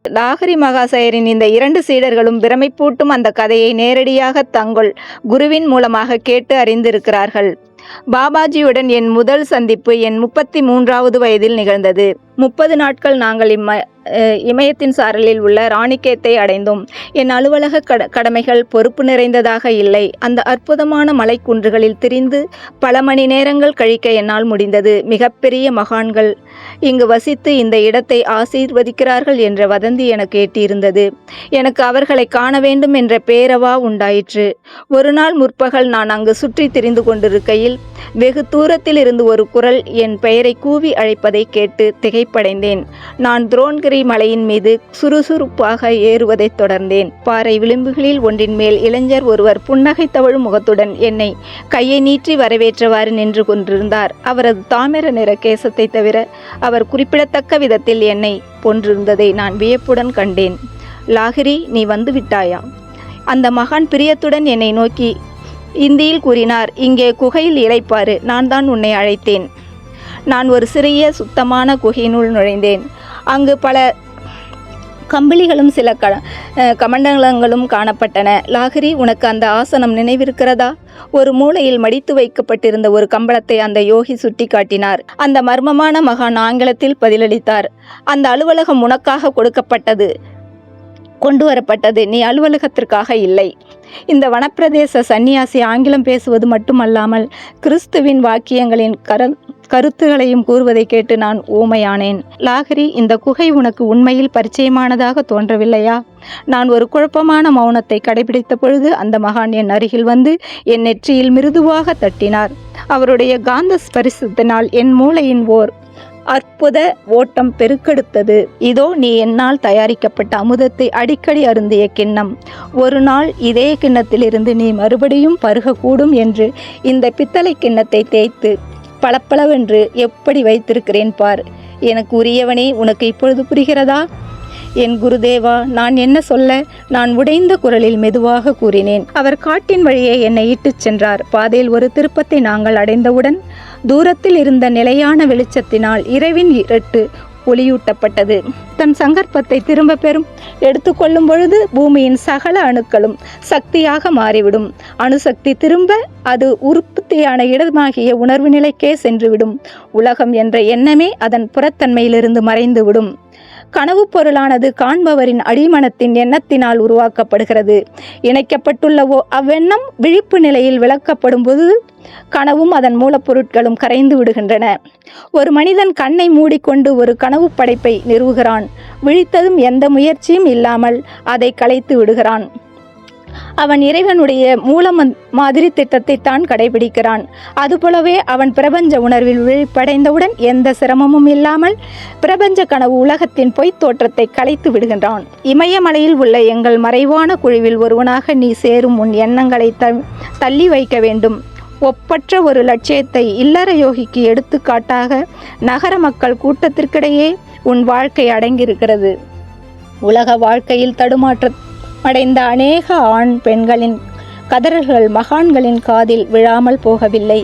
லாகிரி மகாசயரின் இந்த 2 சீடர்களும் பிரமைப்பூட்டும் அந்த கதையை நேரடியாக தங்கள் குருவின் மூலமாக கேட்டு அறிந்திருக்கிறார்கள். பாபாஜியுடன் என் முதல் சந்திப்பு என் 33வது வயதில் நிகழ்ந்தது. 30 நாட்கள் நாங்கள் இமயத்தின் சாரலில் உள்ள ராணிகேத்தை அடைந்தோம். என் அலுவலக கடமைகள் பொறுப்பு நிறைந்ததாக இல்லை. அந்த அற்புதமான மலைக்குன்றுகளில் திரிந்து பல மணி நேரங்கள் கழிக்க என்னால் முடிந்தது. மிகப்பெரிய மகான்கள் இங்கு வசித்து இந்த இடத்தை ஆசீர்வதிக்கிறார்கள் என்ற வதந்தி எனக்கு எட்டியிருந்தது. எனக்கு அவர்களை காண வேண்டும் என்ற பேரவா உண்டாயிற்று. ஒரு நாள் முற்பகல் நான் அங்கு சுற்றி திரிந்து கொண்டிருக்கையில் வெகு தூரத்தில் இருந்து ஒரு குரல் என் பெயரை கூவி அழைப்பதை கேட்டு திகைப்படைந்தேன். நான் துரோண்கிரி மலையின் மீது சுறுசுறுப்பாக ஏறுவதை தொடர்ந்தேன். பாறை விளிம்புகளில் ஒன்றின் மேல் இளைஞர் ஒருவர் புன்னகை தவழும் முகத்துடன் என்னை கையை நீட்டி வரவேற்றவாறு நின்று கொண்டிருந்தார். அவரது தாமிர நிற கேசத்தை தவிர அவர் குறிப்பிடத்தக்க விதத்தில் என்னை போன்றிருந்ததை நான் வியப்புடன் கண்டேன். லாகிரி, நீ வந்து விட்டாயா? அந்த மகான் பிரியத்துடன் என்னை நோக்கி இந்தியில் கூறினார். இங்கே குகையில் இளைப்பாறு, நான் தான் உன்னை அழைத்தேன். நான் ஒரு சிறிய சுத்தமான குகையினுள் நுழைந்தேன். அங்கு பல கம்பளிகளும் சில கமண்டலங்களும் காணப்பட்டன. லாகிரி, உனக்கு அந்த ஆசனம் நினைவிருக்கிறதா? ஒரு மூலையில் மடித்து வைக்கப்பட்டிருந்த ஒரு கம்பளத்தை அந்த யோகி சுட்டி காட்டினார். அந்த மர்மமான மகான் ஆங்கிலத்தில் பதிலளித்தார். அந்த அலுவலகம் உனக்காக கொண்டு வரப்பட்டது. நீ அலுவலகத்திற்காக இல்லை. இந்த வனப்பிரதேச சந்நியாசி ஆங்கிலம் பேசுவது மட்டுமல்லாமல் கிறிஸ்துவின் வாக்கியங்களின் கருத்துகளையும் கூறுவதை கேட்டு நான் ஊமையானேன். லாகிரி, இந்த குகை உனக்கு உண்மையில் பரிச்சயமானதாக தோன்றவில்லையா? நான் ஒரு குழப்பமான மௌனத்தை கடைபிடித்த பொழுது அந்த மகான் என் அருகில் வந்து என் நெற்றியில் மிருதுவாக தட்டினார். அவருடைய காந்த ஸ்பரிசத்தினால் என் மூளையின் ஓர் அற்புத ஓட்டம் பெருக்கெடுத்தது. இதோ நீ என்னால் தயாரிக்கப்பட்ட அமுதத்தை அடிக்கடி அருந்திய கிண்ணம். ஒரு நாள் இதே கிண்ணத்திலிருந்து நீ மறுபடியும் பருகக்கூடும் என்று இந்த பித்தளை கிண்ணத்தை தேய்த்து பளபளவென்று எப்படி வைத்திருக்கிறேன் பார். எனக்கு உரியவனே, உனக்கு இப்பொழுது புரிகிறதா? என் குருதேவா, நான் என்ன சொல்ல? நான் உடைந்த குரலில் மெதுவாக கூறினேன். அவர் காட்டின் வழியே என்னை இட்டுச் சென்றார். பாதையில் ஒரு திருப்பத்தை நாங்கள் அடைந்தவுடன் தூரத்தில் இருந்த நிலையான வெளிச்சத்தினால் இரவின் இருட்டு ஒளியூட்டப்பட்டது. தன் சங்கற்பத்தை திரும்ப பெறும் எடுத்துக்கொள்ளும் பொழுது பூமியின் சகல அணுக்களும் சக்தியாக மாறிவிடும். அணுசக்தி திரும்ப அது உற்பத்தியான இடமாகிய உணர்வு நிலைக்கே சென்றுவிடும். உலகம் என்ற எண்ணமே அதன் புறத்தன்மையிலிருந்து மறைந்துவிடும். கனவு பொருளானது காண்பவரின் அடிமனத்தின் எண்ணத்தினால் உருவாக்கப்படுகிறது. இணைக்கப்பட்டுள்ளவோ அவ்வெண்ணம் விழிப்பு நிலையில் விளக்கப்படும் போது கனவும் அதன் மூலப்பொருட்களும் கரைந்து விடுகின்றன. ஒரு மனிதன் கண்ணை மூடிக்கொண்டு ஒரு கனவு படைப்பை நிறுவுகிறான். விழித்ததும் எந்த முயற்சியும் இல்லாமல் அதை கலைத்து விடுகிறான். அவன் இறைவனுடைய மாதிரி திட்டத்தை தான் கடைபிடிக்கிறான். அதுபோலவே அவன் பிரபஞ்ச உணர்வில் விழிப்படைந்தவுடன் எந்த சிரமமும் இல்லாமல் பிரபஞ்ச கனவு உலகத்தின் பொய்த் தோற்றத்தை கலைத்து விடுகின்றான். இமயமலையில் உள்ள எங்கள் மறைவான குழுவில் ஒருவனாக நீ சேரும் உன் எண்ணங்களை தள்ளி வைக்க வேண்டும். ஒப்பற்ற ஒரு லட்சியத்தை இல்லற யோகிக்கு எடுத்துக்காட்டாக நகர மக்கள் கூட்டத்திற்கிடையே உன் வாழ்க்கை அடங்கியிருக்கிறது. உலக வாழ்க்கையில் தடுமாற்றமடைந்த அநேக ஆண் பெண்களின் கதறல்கள் மகான்களின் காதில் விழாமல் போகவில்லை.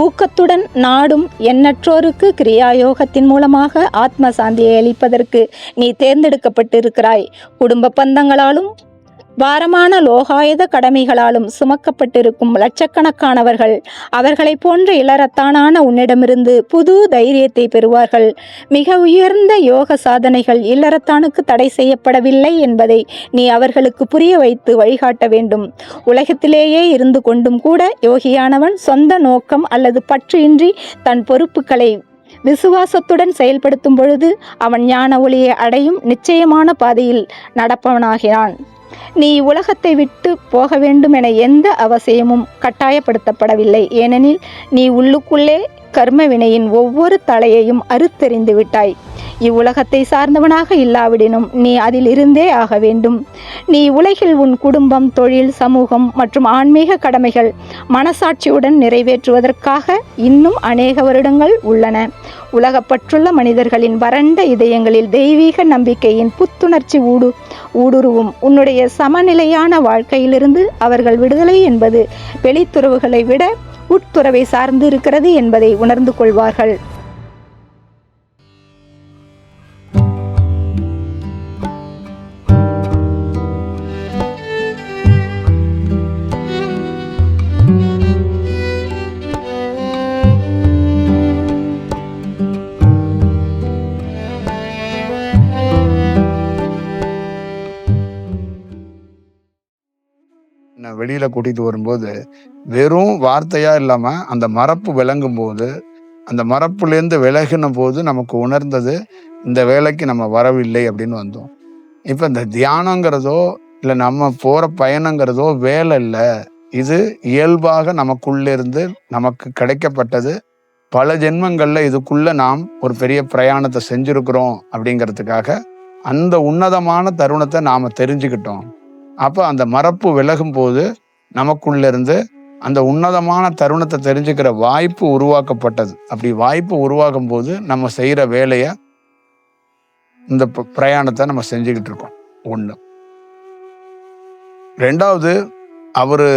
ஊக்கத்துடன் நாடும் எண்ணற்றோருக்கு கிரியாயோகத்தின் மூலமாக ஆத்ம சாந்தியை அளிப்பதற்கு நீ தேர்ந்தெடுக்கப்பட்டிருக்கிறாய். குடும்ப பந்தங்களாலும் பாரமான லோகாயுத கடமைகளாலும் சுமக்கப்பட்டிருக்கும் லட்சக்கணக்கானவர்கள் அவர்களை போன்ற இளரத்தானான உன்னிடமிருந்து புது தைரியத்தை பெறுவார்கள். மிக உயர்ந்த யோக சாதனைகள் இல்லறத்தானுக்கு தடை செய்யப்படவில்லை என்பதை நீ அவர்களுக்கு புரிய வைத்து வழிகாட்ட வேண்டும். உலகத்திலேயே இருந்து கொண்டும் கூட யோகியானவன் சொந்த நோக்கம் அல்லது பற்று இன்றி தன் பொறுப்புகளை விசுவாசத்துடன் செயல்படுத்தும் பொழுது அவன் ஞான ஒளியை அடையும் நிச்சயமான பாதையில் நடப்பவனாகிறான். நீ உலகத்தை விட்டு போக வேண்டும் என எந்த அவசியமும் கட்டாயப்படுத்தப்படவில்லை. ஏனெனில் நீ உள்ளுக்குள்ளே கர்ம வினையின் ஒவ்வொரு தலையையும் அறுத்தெறிந்து விட்டாய். இவ்வுலகத்தை சார்ந்தவனாக இல்லாவிடினும் நீ அதில் இருந்தே ஆக வேண்டும். நீ உலகில் உன் குடும்பம், தொழில், சமூகம் மற்றும் ஆன்மீக கடமைகள் மனசாட்சியுடன் நிறைவேற்றுவதற்காக இன்னும் அநேக வருடங்கள் உள்ளன. உலகப்பற்றுள்ள மனிதர்களின் வறண்ட இதயங்களில் தெய்வீக நம்பிக்கையின் புத்துணர்ச்சி ஊடுருவும். உன்னுடைய சமநிலையான வாழ்க்கையிலிருந்து அவர்கள் விடுதலை என்பது வெளித்துறவுகளை விட உட்துறவை சார்ந்து இருக்கிறது என்பதை உணர்ந்து கொள்வார்கள். வெளியில கூட்டிட்டு வரும்போது வெறும் வார்த்தையா இல்லாம அந்த மரப்பு விளங்கும் போது, அந்த மரப்புலேருந்து விலகின போது நமக்கு உணர்ந்தது, இந்த வேலைக்கு நம்ம வரவில்லை அப்படின்னு வந்தோம். இப்ப இந்த தியானங்கிறதோ இல்ல நம்ம போற பயணங்கிறதோ வேலை இல்ல. இது இயல்பாக நமக்குள்ள இருந்து நமக்கு கிடைக்கப்பட்டது. பல ஜென்மங்கள்ல இதுக்குள்ள நாம் ஒரு பெரிய பிரயாணத்தை செஞ்சிருக்கிறோம் அப்படிங்கிறதுக்காக அந்த உன்னதமான தருணத்தை நாம தெரிஞ்சுக்கிட்டோம். அப்ப அந்த மரப்பு விலகும் போது நமக்குள்ள இருந்து அந்த உன்னதமான தருணத்தை தெரிஞ்சுக்கிற வாய்ப்பு உருவாக்கப்பட்டது. அப்படி வாய்ப்பு உருவாகும் போது நம்ம செய்யற வேலைய இந்த பிரயாணத்தை நம்ம செஞ்சுக்கிட்டு இருக்கோம். ஒண்ணு. ரெண்டாவது, அவரு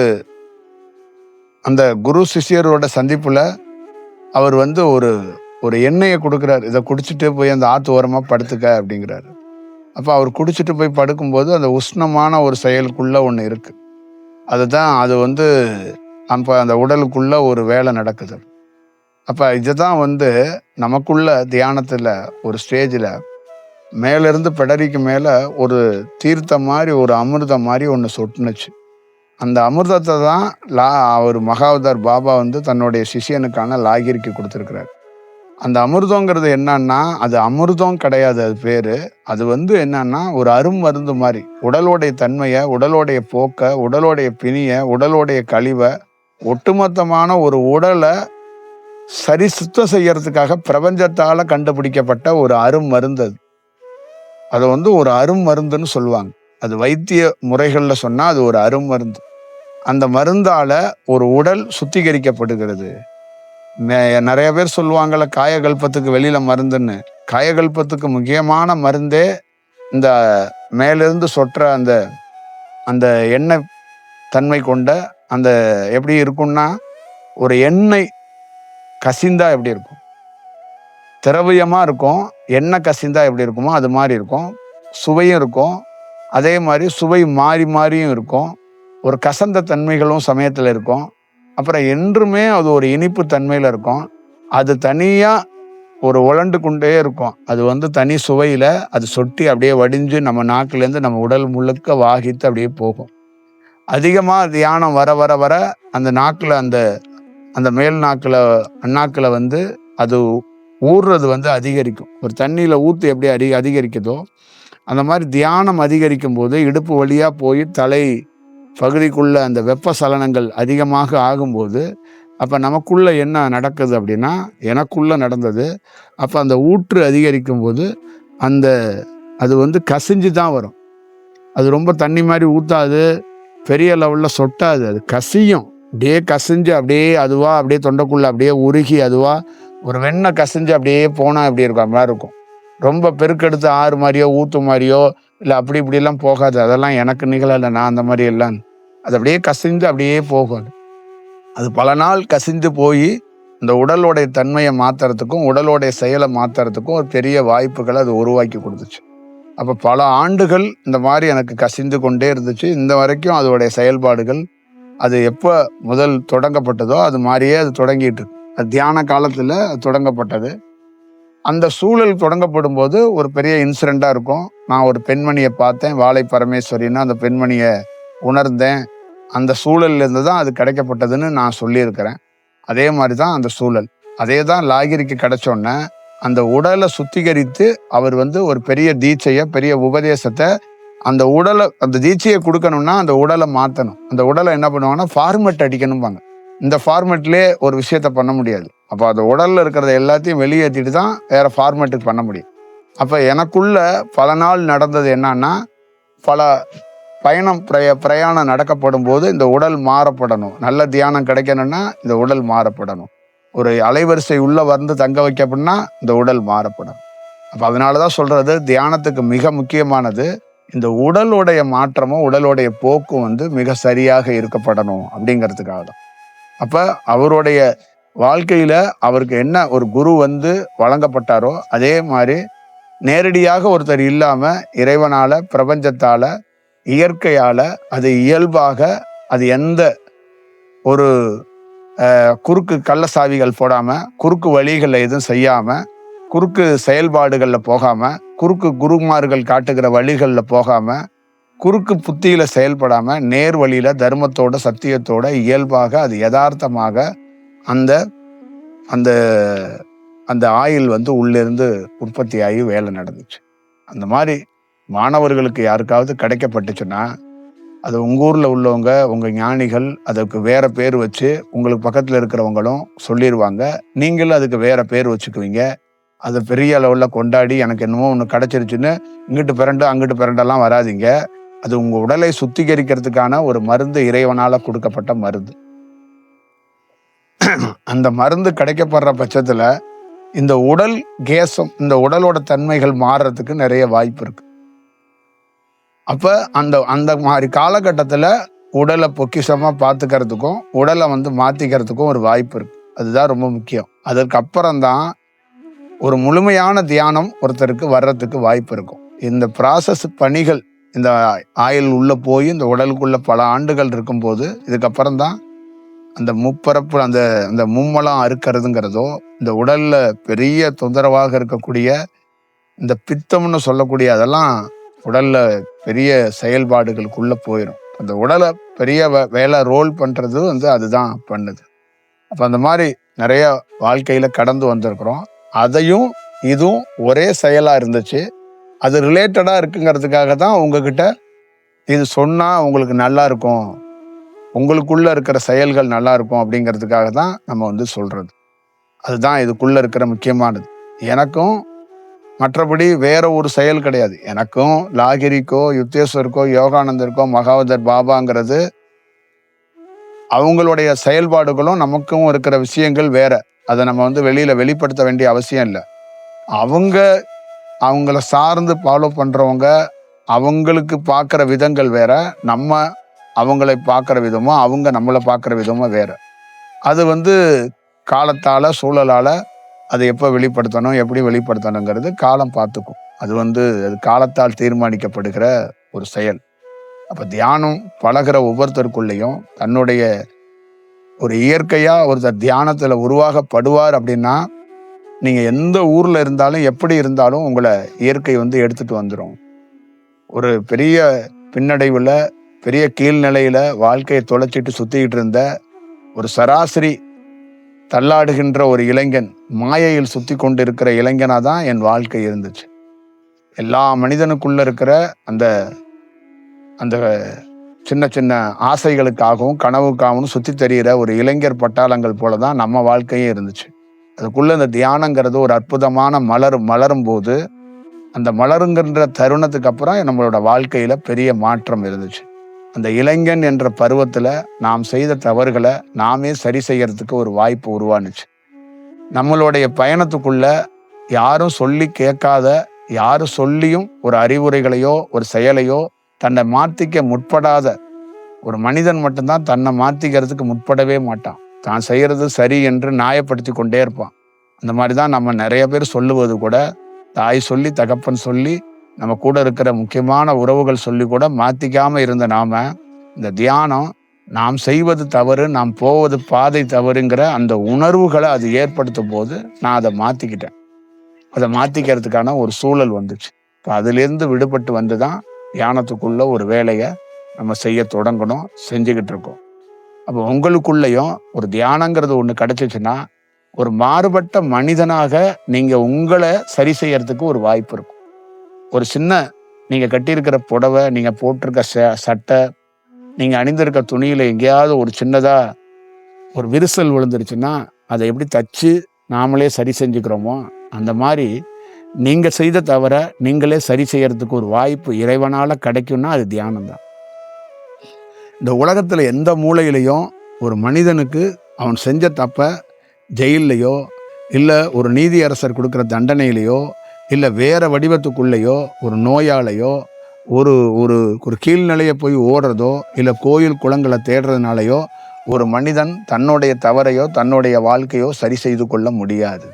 அந்த குரு சிஷ்யரோட சந்திப்புல அவர் ஒரு ஒரு எண்ணெயை கொடுக்குறாரு. இதை குடிச்சிட்டு போய் அந்த ஆத்து ஓரமா படுத்துக்க அப்படிங்கிறாரு. அப்ப அவர் குடிச்சிட்டு போய் படுக்கும்போது அந்த உஷ்ணமான ஒரு செயலுக்குள்ள ஒண்ணு இருக்கு. அதுதான் அது அப்ப அந்த உடலுக்குள்ள ஒரு வேலை நடக்குது. அப்ப இதுதான் நமக்குள்ள தியானத்துல ஒரு ஸ்டேஜ்ல மேல இருந்து பிடரிக்கு மேல ஒரு தீர்த்தம் மாதிரி ஒரு அமிர்தம் மாதிரி ஒண்ணு சொட்டுனுச்சு. அந்த அமிர்தத்தை தான் அவர் மகாவதார் பாபா தன்னுடைய சிஷியனுக்கான லாகிரிக்கு கொடுத்துருக்கிறார். அந்த அமிர்தங்கிறது என்னன்னா, அது அமிர்தம் கிடையாது, அது பேரு. அது என்னன்னா ஒரு அருமருந்து மாதிரி. உடலோடைய தன்மையை, உடலோடைய போக்க, உடலோடைய பிணிய, உடலோடைய கழிவை, ஒட்டுமொத்தமான ஒரு உடலை சரி சுத்தம் செய்யறதுக்காக பிரபஞ்சத்தால கண்டுபிடிக்கப்பட்ட ஒரு அருமருந்து. அது ஒரு அருமருந்துன்னு சொல்லுவாங்க. அது வைத்திய முறைகள்ல சொன்னா அது ஒரு அருமருந்து. அந்த மருந்தால ஒரு உடல் சுத்திகரிக்கப்படுகிறது. நிறைய பேர் சொல்லுவாங்கல்ல, காயகல்பத்துக்கு வெளியில மருந்துன்னு. காயகல்பத்துக்கு முக்கியமான மருந்தே இந்த மேலிருந்து சொற்ற அந்த அந்த எண்ணெய் தன்மை கொண்ட அந்த எப்படி இருக்கும்னா, ஒரு எண்ணெய் கசிந்தா எப்படி இருக்கும், திரவியமா இருக்கும். எண்ணெய் கசிந்தா எப்படி இருக்குமோ அது மாதிரி இருக்கும். சுவையும் இருக்கும். அதே மாதிரி சுவை மாறி மாறியும் இருக்கும். ஒரு கசந்த தன்மைகளும் சமயத்துல இருக்கும். அப்புறம் என்றுமே அது ஒரு இனிப்பு தன்மையில இருக்கும். அது தனியா ஒரு உழண்டு கொண்டே இருக்கும். அது தனி சுவையில அது சொட்டி அப்படியே வடிஞ்சு நம்ம நாக்குலேருந்து நம்ம உடல் முழுக்க வாகித்து அப்படியே போகும். அதிகமா தியானம் வர வர வர அந்த நாக்குல அந்த அந்த மேல் நாக்குல அண்ணாக்குல அது ஊறுறது அதிகரிக்கும். ஒரு தண்ணியில ஊத்து எப்படி அதிகரிக்குதோ அந்த மாதிரி தியானம் அதிகரிக்கும் போது இடுப்பு வழியா போய் தலை பகுதிக்குள்ள அந்த வெப்ப சலனங்கள் அதிகமாக ஆகும்போது அப்ப நமக்குள்ள என்ன நடக்குது அப்படின்னா, எனக்குள்ள நடந்தது. அப்ப அந்த ஊற்று அதிகரிக்கும் போது அது கசிஞ்சு தான் வரும். அது ரொம்ப தண்ணி மாதிரி ஊத்தாது, பெரிய லெவல்ல சொட்டாது. அது கசியும். அப்படியே கசிஞ்சு அப்படியே அதுவா அப்படியே தொண்டைக்குள்ள அப்படியே உருகி அதுவா ஒரு வெண்ணெய் கசிஞ்சு அப்படியே போனா எப்படி இருக்கும் அது மாதிரி இருக்கும். ரொம்ப பெருக்கெடுத்து ஆறு மாதிரியோ ஊத்து மாதிரியோ இல்லை அப்படி இப்படிலாம் போகாது. அதெல்லாம் எனக்கு நிகழலை. நான் அந்த மாதிரி எல்லாம் அது அப்படியே கசிந்து அப்படியே போகும். அது பல நாள் கசிந்து போய் இந்த உடலோடைய தன்மையை மாத்துறதுக்கும் உடலோடைய செயலை மாத்துறதுக்கும் ஒரு பெரிய வாய்ப்புகளை அது உருவாக்கி கொடுத்துச்சு. அப்போ பல ஆண்டுகள் இந்த மாதிரி எனக்கு கசிந்து கொண்டே இருந்துச்சு. இந்த வரைக்கும் அதோடைய செயல்பாடுகள் அது எப்போ முதல் தொடங்கப்பட்டதோ அது மாதிரியே அது தொடங்கிட்டு இருக்கு. அது தியான காலத்தில் தொடங்கப்பட்டது. அந்த சூழல் தொடங்கப்படும் போது ஒரு பெரிய இன்சிடெண்டா இருக்கும். நான் ஒரு பெண்மணியை பார்த்தேன், வாழை பரமேஸ்வரின்னு. அந்த பெண்மணியை உணர்ந்தேன். அந்த சூழல்ல இருந்து தான் அது கிடைக்கப்பட்டதுன்னு நான் சொல்லியிருக்கிறேன். அதே மாதிரி தான் அந்த சூழல். அதே தான் லாகிரிக்கு கிடைச்சோன்னே அந்த உடலை சுத்திகரித்து அவர் ஒரு பெரிய தீட்சையை, பெரிய உபதேசத்தை, அந்த உடலை அந்த தீட்சையை கொடுக்கணும்னா அந்த உடலை மாற்றணும். அந்த உடலை என்ன பண்ணுவாங்கன்னா ஃபார்மெட் அடிக்கணும்பாங்க. இந்த ஃபார்மெட்லேயே ஒரு விஷயத்த பண்ண முடியாது. அப்போ அந்த உடல்ல இருக்கிறத எல்லாத்தையும் வெளியேற்றிட்டு தான் வேற ஃபார்மெட்டுக்கு பண்ண முடியும். அப்போ எனக்குள்ள பல நாள் நடந்தது என்னன்னா, பல பிரயாணம் நடக்கப்படும் போது இந்த உடல் மாறப்படணும். நல்ல தியானம் கிடைக்கணும்னா இந்த உடல் மாறப்படணும். ஒரு அலைவரிசை உள்ள தங்க வைக்கப்படனா இந்த உடல் மாறப்படணும். அப்போ அதனாலதான் சொல்றது, தியானத்துக்கு மிக முக்கியமானது இந்த உடலுடைய மாற்றமும் உடலுடைய போக்கும் மிக சரியாக இருக்கப்படணும் அப்படிங்கிறதுக்காக தான். அப்ப அவருடைய வாழ்க்கையில அவருக்கு என்ன ஒரு குரு வழங்கப்பட்டாரோ அதே மாதிரி நேரடியாக ஒருத்தர் இல்லாம இறைவனால, பிரபஞ்சத்தால, இயற்கையால அது இயல்பாக அது எந்த ஒரு குறுக்கு கள்ளசாவிகள் போடாம, குறுக்கு வழிகளை எதுவும் செய்யாம, குறுக்கு செயல்பாடுகள்ல போகாம, குறுக்கு குருமார்கள் காட்டுகிற வழிகள்ல போகாம, குறுக்கு புத்தியில செயல்படாம நேர் வழியில தர்மத்தோட சத்தியத்தோட இயல்பாக அது யதார்த்தமாக அந்த அந்த அந்த ஆயில் வந்து உள்ளிருந்து உற்பத்தி ஆகி வேலை நடந்துச்சு. அந்த மாதிரி மாணவர்களுக்கு யாருக்காவது கிடைக்கப்பட்டுச்சுன்னா அது உங்க ஊர்ல உள்ளவங்க, உங்க ஞானிகள் அதுக்கு வேற பேர் வச்சு உங்களுக்கு பக்கத்துல இருக்கிறவங்களும் சொல்லிடுவாங்க. நீங்களும் அதுக்கு வேற பேர் வச்சுக்குவீங்க. அதை பெரிய அளவுல கொண்டாடி எனக்கு என்னமோ ஒன்று கிடைச்சிருச்சுன்னு இங்கிட்டு பிறண்டு அங்கிட்டு பிறண்டெல்லாம் வராதிங்க. அது உங்க உடலை சுத்திகரிக்கிறதுக்கான ஒரு மருந்து, இறைவனால கொடுக்கப்பட்ட மருந்து. அந்த மருந்து கிடைக்கப்படுற பட்சத்துல இந்த உடல் கேசம், இந்த உடலோட தன்மைகள் மாறுறதுக்கு நிறைய வாய்ப்பு இருக்கு. அப்ப அந்த அந்த மாதிரி காலகட்டத்துல உடலை பொக்கிஷமா பார்த்துக்கிறதுக்கும் உடலை வந்து மாத்திக்கிறதுக்கும் ஒரு வாய்ப்பு இருக்கு. அதுதான் ரொம்ப முக்கியம். அதற்கு அப்புறம்தான் ஒரு முழுமையான தியானம் ஒருத்தருக்கு வர்றதுக்கு வாய்ப்பு இருக்கும். இந்த ப்ராசஸ் பணிகள், இந்த ஆயில் உள்ள போய் இந்த உடலுக்குள்ள பல ஆண்டுகள் இருக்கும்போது இதுக்கப்புறம் தான் அந்த முப்பரப்பு அந்த அந்த மும்மலம் அறுக்கிறதுங்கிறதோ, இந்த உடல்ல பெரிய தொந்தரவாக இருக்கக்கூடிய இந்த பித்தம்னு சொல்லக்கூடிய அதெல்லாம் உடல்ல பெரிய செயல்பாடுகளுக்குள்ள போயிடும். அந்த உடலை பெரிய வேலை ரோல் பண்றது வந்து அதுதான் பண்ணுது. அப்ப அந்த மாதிரி நிறைய வாழ்க்கையில கடந்து வந்திருக்கிறோம். அதையும் இதுவும் ஒரே செயலா இருந்துச்சு. அது ரிலேட்டடா இருக்குங்கிறதுக்காக தான் உங்ககிட்ட இது சொன்னா உங்களுக்கு நல்லா இருக்கும், உங்களுக்குள்ள இருக்கிற செயல்கள் நல்லா இருக்கும் அப்படிங்கிறதுக்காக தான் நம்ம வந்து சொல்றது. அதுதான் இதுக்குள்ள இருக்கிற முக்கியமானது. எனக்கும் மற்றபடி வேற ஒரு செயல் கிடையாது. எனக்கும் லாகிரிக்கோ, யுக்தேஸ்வருக்கோ, யோகானந்தருக்கோ, மகாவதர் பாபாங்கிறது அவங்களுடைய செயல்பாடுகளும் நமக்கும் இருக்கிற விஷயங்கள் வேற. அதை நம்ம வந்து வெளியில வெளிப்படுத்த வேண்டிய அவசியம் இல்லை. அவங்கள சார்ந்து ஃபாலோ பண்றவங்க அவங்களுக்கு பார்க்குற விதங்கள் வேற, நம்ம அவங்களை பார்க்குற விதமோ அவங்க நம்மளை பார்க்குற விதமோ வேற. அது வந்து காலத்தால சூழலால அதை எப்போ வெளிப்படுத்தணும், எப்படி வெளிப்படுத்தணுங்கிறது காலம் பார்த்துக்கும். அது வந்து அது காலத்தால் தீர்மானிக்கப்படுகிற ஒரு செயல். அப்ப தியானம் பழகிற ஒவ்வொருத்தருக்குள்ளேயும் தன்னுடைய ஒரு இயற்கையா ஒருத்தர் தியானத்துல உருவாகப்படுவார் அப்படின்னா, நீங்க எந்த ஊர்ல இருந்தாலும் எப்படி இருந்தாலும் உங்களை இயற்கை வந்து எடுத்துட்டு வந்துடும். ஒரு பெரிய பின்னடைவுல பெரிய கீழ்நிலையில வாழ்க்கையை தொலைச்சிட்டு சுத்திக்கிட்டு இருந்த ஒரு சராசரி தள்ளாடுகின்ற ஒரு இளைஞன், மாயையில் சுத்தி கொண்டு இருக்கிற இளைஞனா தான் என் வாழ்க்கை இருந்துச்சு. எல்லா மனிதனுக்குள்ள இருக்கிற அந்த அந்த சின்ன சின்ன ஆசைகளுக்காகவும் கனவுக்காகவும் சுத்தி தெரிகிற ஒரு இளைஞர் பட்டாளங்கள் போலதான் நம்ம வாழ்க்கையும் இருந்துச்சு. அதுக்குள்ள இந்த தியானங்கிறது ஒரு அற்புதமான மலரும் போது அந்த மலருங்கின்ற தருணத்துக்கு அப்புறம் நம்மளோட வாழ்க்கையில பெரிய மாற்றம் இருந்துச்சு. அந்த இளைஞன் என்ற பருவத்துல நாம் செய்த தவறுகளை நாமே சரி செய்யறதுக்கு ஒரு வாய்ப்பு உருவானுச்சு. நம்மளுடைய பயணத்துக்குள்ள யாரும் சொல்லி கேட்காத, யாரும் சொல்லியும் ஒரு அறிவுரைகளையோ ஒரு செயலையோ தன்னை மாத்திக்க முற்படாத ஒரு மனிதன் மட்டும்தான் தன்னை மாத்திக்கிறதுக்கு முற்படவே மாட்டான். தான் செய்யறது சரி என்று நியாயப்படுத்தி கொண்டே இருப்பான். அந்த மாதிரிதான் நம்ம நிறைய பேர் சொல்லுவது கூட, தாய் சொல்லி தகப்பன் சொல்லி நம்ம கூட இருக்கிற முக்கியமான உறவுகள் சொல்லி கூட மாத்திக்காம இருந்த நாம இந்த தியானம் நாம் செய்வது தவறு, நாம் போவது பாதை தவறுங்கிற அந்த உணர்வுகளை அது ஏற்படுத்தும் போது நான் அதை மாத்திக்கிட்டேன். அதை மாத்திக்கிறதுக்கான ஒரு சூழல் வந்துச்சு. இப்போ அதிலிருந்து விடுபட்டு வந்துதான் தியானத்துக்குள்ள ஒரு வேலையை நம்ம செய்ய தொடங்கணும், செஞ்சுக்கிட்டு இருக்கோம். அப்போ உங்களுக்குள்ளேயும் ஒரு தியானங்கிறது ஒன்று கிடைச்சிச்சுன்னா ஒரு மாறுபட்ட மனிதனாக நீங்க உங்களை சரி செய்யறதுக்கு ஒரு வாய்ப்பு இருக்கும். ஒரு சின்ன நீங்க கட்டியிருக்கிற புடவை, நீங்க போட்டிருக்க சட்டை, நீங்க அணிந்திருக்க துணியில எங்கேயாவது ஒரு சின்னதா ஒரு விரிசல் விழுந்துருச்சுன்னா அதை எப்படி தச்சு நாமளே சரி செஞ்சுக்கிறோமோ அந்த மாதிரி நீங்க செய்த தவிர நீங்களே சரி செய்யறதுக்கு ஒரு வாய்ப்பு இறைவனால கிடைக்கும்னா அது தியானம் தான். இந்த உலகத்துல எந்த மூலையிலையும் ஒரு மனிதனுக்கு அவன் செஞ்ச தப்ப ஜெயிலையோ இல்லை ஒரு நீதியரசர் கொடுக்குற தண்டனையிலையோ இல்லை வேற வடிவத்துக்குள்ளேயோ ஒரு நோயாலையோ ஒரு ஒரு ஒரு கீழ்நிலையை போய் ஓடுறதோ இல்லை கோயில் குளங்களை தேடுறதுனாலையோ ஒரு மனிதன் தன்னுடைய தவறையோ தன்னுடைய வாழ்க்கையோ சரி செய்து கொள்ள முடியாது.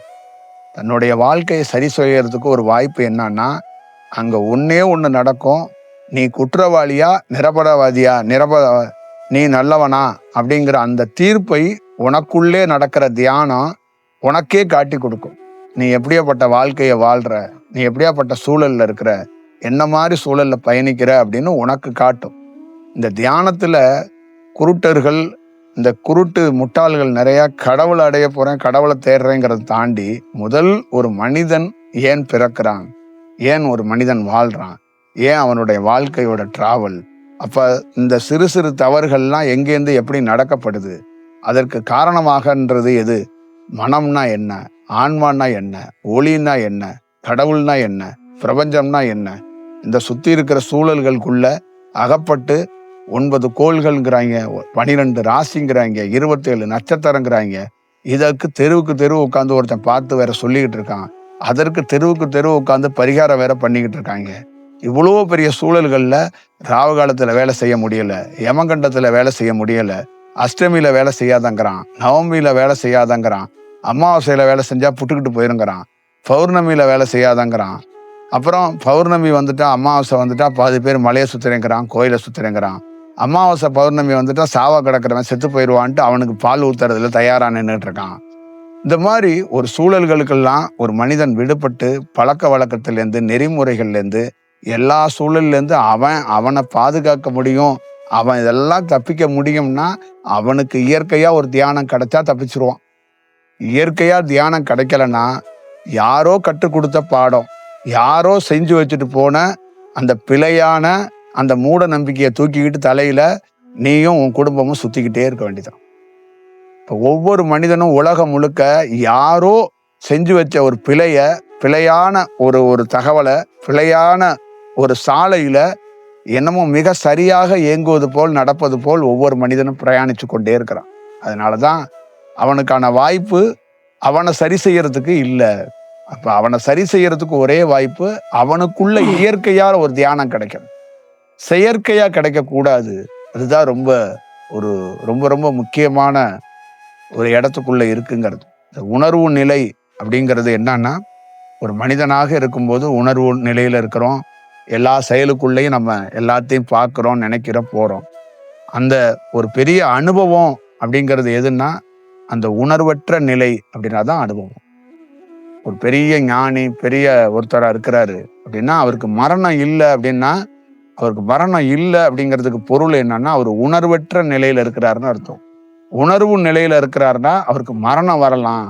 தன்னுடைய வாழ்க்கையை சரி செய்யறதுக்கு ஒரு வாய்ப்பு என்னன்னா, அங்க ஒன்னே ஒன்று நடக்கும். நீ குற்றவாளியா நிரபராதியா, நீ நல்லவனா அப்படிங்கிற அந்த தீர்ப்பை உனக்குள்ளே நடக்கிற தியானம் உனக்கே காட்டி கொடுக்கும். நீ எப்படியாப்பட்ட வாழ்க்கையை வாழ்ற, நீ எப்படியாப்பட்ட சூழல்ல இருக்கிற, என்ன மாதிரி சூழல்ல பயணிக்கிற அப்படின்னு உனக்கு காட்டும். இந்த தியானத்துல குருட்டர்கள், இந்த குருட்டு முட்டாள்கள் நிறைய கடவுளை அடைய போறேன், கடவுளை தேடுறேங்கிறத தாண்டி முதல் ஒரு மனிதன் ஏன் பிறக்கிறான், ஏன் ஒரு மனிதன் வாழ்றான், ஏன் அவனுடைய வாழ்க்கையோட டிராவல், அப்ப இந்த சிறு சிறு தவறுகள்லாம் எங்கேருந்து எப்படி நடக்கப்படுது, அதற்கு காரணமாகன்றது எது, மனம்னா என்ன, ஆன்மானா என்ன, ஒளினா என்ன, கடவுள்னா என்ன, பிரபஞ்சம்னா என்ன, இந்த சுத்தி இருக்கிற சூழல்களுக்குள்ள அகப்பட்டு 9 கோள்கள்ங்கிறாங்க, 12 ராசிங்கிறாங்க, 27 நட்சத்திரங்கிறாங்க. இதற்கு தெருவுக்கு தெருவு உட்காந்து ஒருத்தன் பார்த்து வேற சொல்லிக்கிட்டு இருக்கான். அதற்கு தெருவுக்கு தெருவு உட்காந்து பரிகாரம் வேற பண்ணிக்கிட்டு இருக்காங்க. இவ்வளோ பெரிய சூழல்கள்ல ராவு காலத்துல வேலை செய்ய முடியல, யமகண்டத்துல வேலை செய்ய முடியல, அஷ்டமியில வேலை செய்யாதங்கிறான், நவமியில வேலை செய்யாதங்கிறான், அமாவாசையில வேலை செஞ்சா புட்டுக்கிட்டு போயிருங்கிறான், பௌர்ணமியில வேலை செய்யாதங்கிறான். அப்புறம் பௌர்ணமி வந்துட்டா, அமாவாசை வந்துட்டா பாதி பேர் மலையை சுத்துறேங்கிறான், கோயிலை சுத்துறேங்கிறான். அமாவாசை பௌர்ணமி வந்துட்டா சாவா கிடக்கிறவன் செத்து போயிடுவான்ட்டு அவனுக்கு பால் ஊத்துறதுல தயாரா நின்றுட்டு இருக்கான். இந்த மாதிரி ஒரு சூழல்களுக்கெல்லாம் ஒரு மனிதன் விடுபட்டு பழக்க வழக்கத்திலேருந்து, நெறிமுறைகள்லேருந்து, எல்லா சூழல்லேருந்து அவனை பாதுகாக்க முடியும், அவன் இதெல்லாம் தப்பிக்க முடியும்னா அவனுக்கு இயற்கையா ஒரு தியானம் கிடைச்சா தப்பிச்சிருவான். இயற்கையா தியானம் கிடைக்கலன்னா யாரோ கற்றுக் கொடுத்த பாடம், யாரோ செஞ்சு வச்சுட்டு போன அந்த பிழையான அந்த மூட நம்பிக்கையை தூக்கிக்கிட்டு தலையில நீயும் உன் குடும்பமும் சுத்திக்கிட்டே இருக்க வேண்டியதான். இப்போ ஒவ்வொரு மனிதனும் உலகம் முழுக்க யாரோ செஞ்சு வச்ச ஒரு பிழையான ஒரு தகவலை, பிழையான ஒரு சாலையில என்னமோ மிக சரியாக இயங்குவது போல் நடப்பது போல் ஒவ்வொரு மனிதனும் பிரயாணிச்சு கொண்டே இருக்கிறான். அதனாலதான் அவனுக்கான வாய்ப்பு அவனை சரி செய்யறதுக்கு இல்லை. அப்ப அவனை சரி செய்யறதுக்கு ஒரே வாய்ப்பு அவனுக்குள்ள இயற்கையான ஒரு தியானம் கிடைக்கணும், செயற்கையா கிடைக்க கூடாது. அதுதான் ரொம்ப ரொம்ப ரொம்ப முக்கியமான ஒரு இடத்துக்குள்ள இருக்குங்கிறது. இந்த உணர்வு நிலை அப்படிங்கிறது என்னன்னா, ஒரு மனிதனாக இருக்கும்போது உணர்வு நிலையில இருக்கிறோம், எல்லா செயலுக்குள்ளேயும் நம்ம எல்லாத்தையும் பார்க்கிறோம், நினைக்கிறோம், போறோம். அந்த ஒரு பெரிய அனுபவம் அப்படிங்கிறது எதுன்னா, அந்த உணர்வற்ற நிலை அப்படின்னா தான் அனுபவம். ஒரு பெரிய ஞானி, பெரிய ஒருத்தரா இருக்கிறாரு அப்படின்னா அவருக்கு மரணம் இல்லை அப்படின்னா, அவருக்கு மரணம் இல்லை அப்படிங்கிறதுக்கு பொருள் என்னன்னா, அவர் உணர்வற்ற நிலையில இருக்கிறாருன்னு அர்த்தம். உணர்வு நிலையில இருக்கிறாருன்னா அவருக்கு மரணம் வரலாம்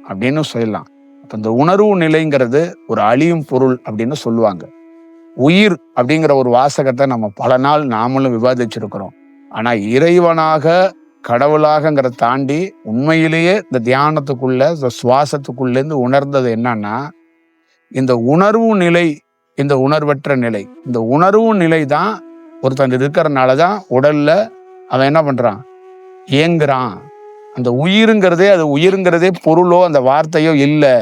அப்படின்னு சொல்லலாம். அப்ப இந்த உணர்வு நிலைங்கிறது ஒரு அழியும் பொருள் அப்படின்னு சொல்லுவாங்க. உயிர் அப்படிங்கிற ஒரு வாசகத்தை நம்ம பல நாள் நாமளும் விவாதிச்சிருக்கிறோம். ஆனா இறைவனாக, கடவுளாகங்கிறத தாண்டி உண்மையிலேயே இந்த தியானத்துக்குள்ள, இந்த சுவாசத்துக்குள்ளேருந்து உணர்ந்தது என்னன்னா, இந்த உணர்வு நிலை, இந்த உணர்வற்ற நிலை, இந்த உணர்வு நிலை தான் ஒருத்தன் இருக்கிறனாலதான் உடல்ல அவன் என்ன பண்றான், இயங்குறான். அந்த உயிருங்கிறதே, அது உயிருங்கிறதே பொருளோ அந்த வார்த்தையோ இல்லை,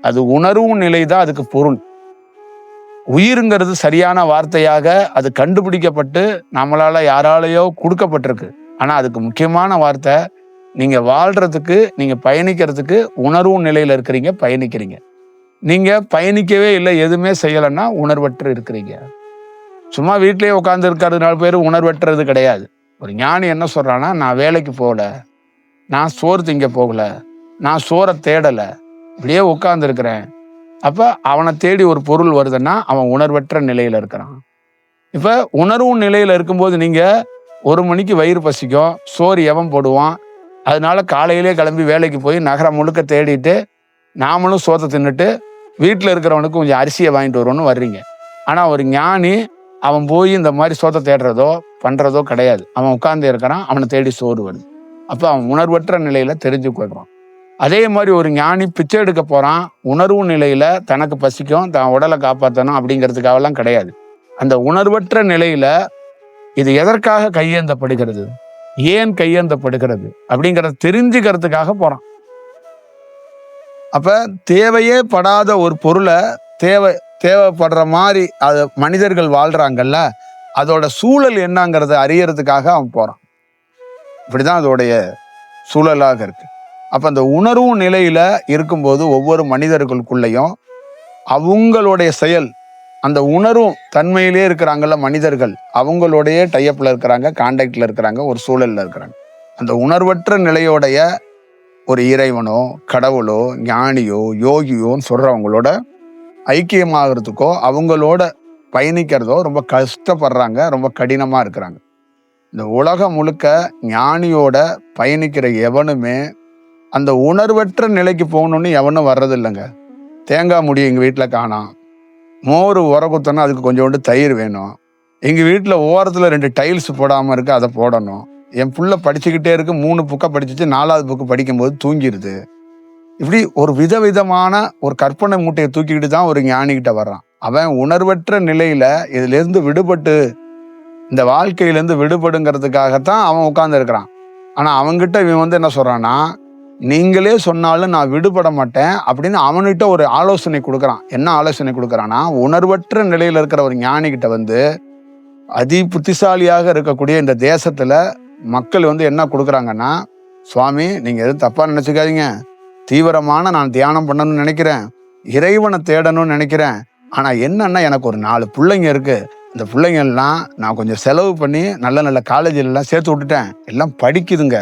அது உணர்வு நிலை தான் அதுக்கு பொருள். உயிருங்கிறது சரியான வார்த்தையாக அது கண்டுபிடிக்கப்பட்டு நம்மளால யாராலேயோ கொடுக்கப்பட்டிருக்கு. ஆனா அதுக்கு முக்கியமான வார்த்தை, நீங்க வாழ்றதுக்கு, நீங்க பயணிக்கிறதுக்கு உணர்வு நிலையில இருக்கிறீங்க, பயணிக்கிறீங்க. நீங்க பயணிக்கவே இல்லை, எதுவுமே செய்யலைன்னா உணர்வற்று இருக்கிறீங்க. சும்மா வீட்டிலேயே உட்கார்ந்து இருக்கிறதுனால பேர் உணர்வற்றது கிடையாது. ஒரு ஞானி என்ன சொல்றான்னா, நான் வேலைக்கு போகல, நான் சோறு திங்க போகல, நான் சோறை தேடல, இப்படியே உட்கார்ந்து இருக்கிறேன். அப்ப அவனை தேடி ஒரு பொருள் வருதுன்னா அவன் உணர்வற்ற நிலையில இருக்கிறான். இப்ப உணர்வு நிலையில இருக்கும்போது நீங்க 1 மணிக்கு வயிறு பசிக்கும், சோறு எவன் போடுவான், அதனால காலையிலே கிளம்பி வேலைக்கு போய் நகரம் முழுக்க தேடிட்டு நாமளும் சோத்தை தின்னுட்டு வீட்டில் இருக்கிறவனுக்கு கொஞ்சம் அரிசியை வாங்கிட்டு வருவோன்னு வர்றீங்க. ஆனா ஒரு ஞானி அவன் போய் இந்த மாதிரி சோத்தை தேடுறதோ பண்றதோ கிடையாது. அவன் உட்கார்ந்து இருக்கிறான், அவனை தேடி சோறு வருது. அப்ப அவன் உணர்வற்ற நிலையில தெரிஞ்சு கொள்றான். அதே மாதிரி ஒரு ஞானி பிச்சை எடுக்க போறான், உணர்வு நிலையில தனக்கு பசிக்கும், தன் உடலை காப்பாற்றணும் அப்படிங்கிறதுக்காகலாம் கிடையாது. அந்த உணர்வற்ற நிலையில இது எதற்காக கையேந்தப்படுகிறது, ஏன் கையேந்தப்படுகிறது அப்படிங்கிறத தெரிஞ்சுக்கிறதுக்காக போறான். அப்ப தேவையே படாத ஒரு பொருளை தேவைப்படுற மாதிரி அது மனிதர்கள் வாழ்றாங்கல்ல, அதோட சூழல் என்னங்கிறத அறியறதுக்காக அவன் போறான். இப்படிதான் அதோடைய சூழலாக இருக்கு. அப்ப அந்த உணர்வு நிலையில இருக்கும்போது ஒவ்வொரு மனிதர்களுக்குள்ளேயும் அவங்களுடைய செயல், அந்த உணர்வு தன்மையிலே இருக்கிறாங்கல்ல மனிதர்கள், அவங்களுடைய டைப்ல இருக்கிறாங்க, கான்டாக்ட்ல இருக்கிறாங்க, ஒரு சூழல்ல இருக்கிறாங்க. அந்த உணர்வற்ற நிலையோடைய ஒரு இறைவனோ, கடவுளோ, ஞானியோ, யோகியோன்னு சொல்றவங்களோட ஐக்கியமாகறதுக்கோ, அவங்களோட பயணிக்கிறதோ ரொம்ப கஷ்டப்படுறாங்க, ரொம்ப கடினமா இருக்கிறாங்க. இந்த உலகம் முழுக்க ஞானியோட பயணிக்கிற எவனுமே அந்த உணர்வற்ற நிலைக்கு போகணும்னு எவனும் வர்றது இல்லைங்க. தேங்காய் மூடி எங்க வீட்டுல காணோம், மோர் உர குத்தனா அதுக்கு கொஞ்சோண்டு தயிர் வேணும், எங்க வீட்டுல ஓரத்துல 2 டைல்ஸ் போடாம இருக்கு, அதை போடணும், என் புள்ள படிச்சுக்கிட்டே இருக்கு, 3 புக்கை படிச்சுட்டு 4வது புக்கு படிக்கும்போது தூங்கிடுது. இப்படி ஒரு விதவிதமான ஒரு கற்பனை மூட்டையை தூக்கிக்கிட்டு தான் ஒரு ஞானிகிட்ட வர்றான். அவன் உணர்வற்ற நிலையில இதுல இருந்து விடுபட்டு, இந்த வாழ்க்கையிலேருந்து விடுபடுங்கிறதுக்காகத்தான் அவன் உட்கார்ந்து இருக்கிறான். ஆனா அவன்கிட்ட இவன் வந்து என்ன சொல்றான்னா, நீங்களே சொன்னாலும் நான் விடுபட மாட்டேன் அப்படின்னு அவன்கிட்ட ஒரு ஆலோசனை கொடுக்குறான். என்ன ஆலோசனை கொடுக்குறான்னா, உணர்வற்ற நிலையில இருக்கிற ஒரு ஞானிகிட்ட வந்து அதி புத்திசாலியாக இருக்கக்கூடிய இந்த தேசத்துல மக்கள் வந்து என்ன கொடுக்குறாங்கன்னா, சுவாமி நீங்க எதுவும் தப்பா நினைச்சுக்காதீங்க, தீவிரமான நான் தியானம் பண்ணணும்னு நினைக்கிறேன், இறைவனை தேடணும்னு நினைக்கிறேன், ஆனா என்னன்னா எனக்கு ஒரு 4 பிள்ளைங்க இருக்கு, இந்த பிள்ளைங்க எல்லாம் நான் கொஞ்சம் செலவு பண்ணி நல்ல நல்ல காலேஜில் எல்லாம் சேர்த்து விட்டுட்டேன், எல்லாம் படிக்குதுங்க,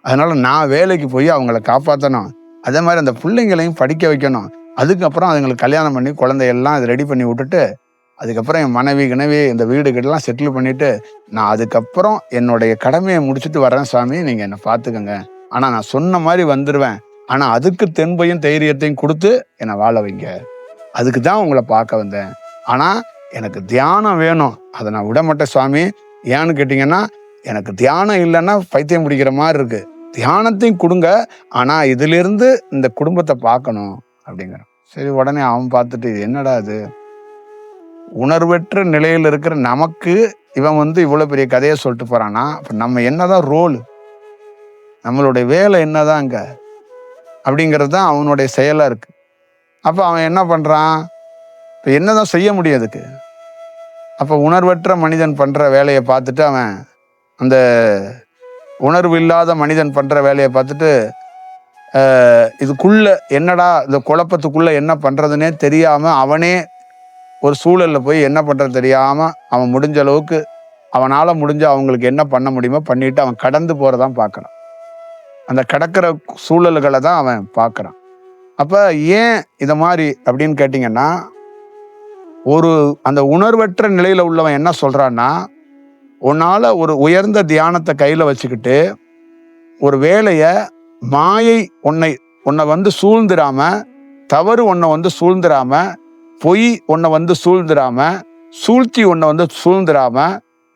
அதனால நான் வேலைக்கு போய் அவங்கள காப்பாற்றணும், அதே மாதிரி அந்த பிள்ளைங்களையும் படிக்க வைக்கணும், அதுக்கப்புறம் அதுங்களுக்கு கல்யாணம் பண்ணி குழந்தையெல்லாம் அது ரெடி பண்ணி விட்டுட்டு, அதுக்கப்புறம் என் மனைவி இந்த வீடுகிட்டலாம் செட்டில் பண்ணிட்டு நான் அதுக்கப்புறம் என்னுடைய கடமையை முடிச்சுட்டு வரேன் சாமி, நீங்க என்னை பார்த்துக்கங்க, ஆனா நான் சொன்ன மாதிரி வந்துடுவேன், ஆனா அதுக்கு தென்பையும் தைரியத்தையும் கொடுத்து என்னை வாழ வைங்க, அதுக்கு தான் உங்களை பார்க்க வந்தேன், ஆனா எனக்கு தியானம் வேணும், அதை நான் விட மாட்டேன் சுவாமி, ஏன்னு கேட்டீங்கன்னா எனக்கு தியானம் இல்லைன்னா பைத்தியம் பிடிக்கிற மாதிரி இருக்கு, தியானத்தையும் கொடுங்க, ஆனா இதுல இருந்து இந்த குடும்பத்தை பார்க்கணும் அப்படிங்கிறான். சரி, உடனே அவன் பார்த்துட்டு என்னடா அது, உணர்வற்ற நிலையில் இருக்கிற நமக்கு இவன் வந்து இவ்வளவு பெரிய கதையை சொல்லிட்டு போறானா, அப்ப நம்ம என்னதான் ரோல், நம்மளுடைய வேலை என்னதான் அங்க அப்படிங்கிறது தான் அவனுடைய செயலா இருக்கு. அப்ப அவன் என்ன பண்றான், இப்ப என்னதான் செய்ய முடியும் அதுக்கு. அப்ப உணர்வற்ற மனிதன் பண்ற வேலையை பார்த்துட்டு அவன், அந்த உணர்வு இல்லாத மனிதன் பண்ற வேலையை பார்த்துட்டு இதுக்குள்ள என்னடா இந்த குழப்பத்துக்குள்ள என்ன பண்றதுன்னே தெரியாம அவனே ஒரு சூழல்ல போய் என்ன பண்றது தெரியாம அவன் முடிஞ்ச அளவுக்கு அவனால முடிஞ்ச அவங்களுக்கு என்ன பண்ண முடியுமோ பண்ணிட்டு அவன் கடந்து போறதான் பார்க்கறான். அந்த கடக்கிற சூழல்களை தான் அவன் பார்க்கறான். அப்ப ஏன் இத மாதிரி அப்படின்னு கேட்டீங்கன்னா, ஒரு அந்த உணர்வற்ற நிலையில உள்ளவன் என்ன சொல்றான்னா, உன்னால ஒரு உயர்ந்த தியானத்தை கையில வச்சுக்கிட்டு ஒரு வேலைய மாயை உன்னை வந்து சூழ்ந்துடாம, தவறு உன்னை வந்து சூழ்ந்துடாம, பொய் உன்னை வந்து சூழ்ந்துடாம, சூழ்ச்சி உன்னை வந்து சூழ்ந்துடாம,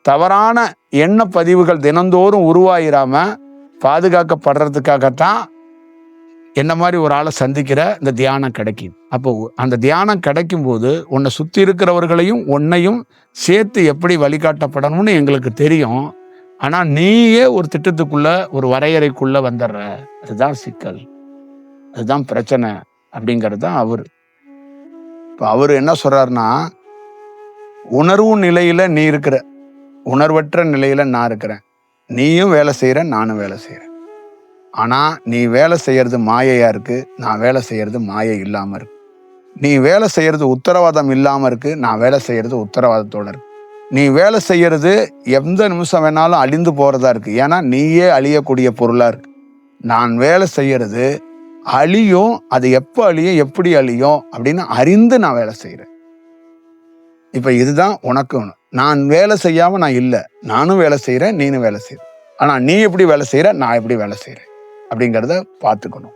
தவறான எண்ண பதிவுகள் தினந்தோறும் உருவாயிராம பாதுகாக்கப்படுறதுக்காகத்தான் என்ன மாதிரி ஒரு ஆளை சந்திக்கிற இந்த தியானம் கிடைக்குது. அப்போ அந்த தியானம் கிடைக்கும் போது உன்னை சுத்தி இருக்கிறவர்களையும் உன்னையும் சேர்த்து எப்படி வழிகாட்டப்படணும்னு எங்களுக்கு தெரியும், ஆனா நீயே ஒரு திட்டத்துக்குள்ள ஒரு வரையறைக்குள்ள வந்துடுற, அதுதான் சிக்கல், அதுதான் பிரச்சனை அப்படிங்கிறது தான் அவரு. இப்ப அவரு என்ன சொல்றாருன்னா, உணர்வு நிலையில நீ இருக்கிற, உணர்வற்ற நிலையில நான் இருக்கிறேன், நீயும் வேலை செய்யற நானும் வேலை செய்யறேன், ஆனா நீ வேலை செய்யறது மாயையா இருக்கு, நான் வேலை செய்யறது மாயை இல்லாம இருக்கு, நீ வேலை செய்யறது உத்தரவாதம் இல்லாம இருக்கு, நான் வேலை செய்யறது உத்தரவாதத்தோட இருக்கு, நீ வேலை செய்யறது எந்த நிமிஷம் வேணாலும் அழிந்து போறதா இருக்கு, ஏன்னா நீயே அழியக்கூடிய பொருளா இருக்கு, நான் வேலை செய்யறது அழியும், அது எப்போ அழியும் எப்படி அழியும் அப்படின்னு அறிந்து நான் வேலை செய்யறேன். இப்ப இதுதான் உனக்கு ஒண்ணு, நான் வேலை செய்யாம நான் இல்லை, நானும் வேலை செய்யறேன் நீனும் வேலை செய்யற, ஆனா நீ எப்படி வேலை செய்யற நான் எப்படி வேலை செய்யறேன் அப்படிங்கிறத பார்த்துக்கணும்.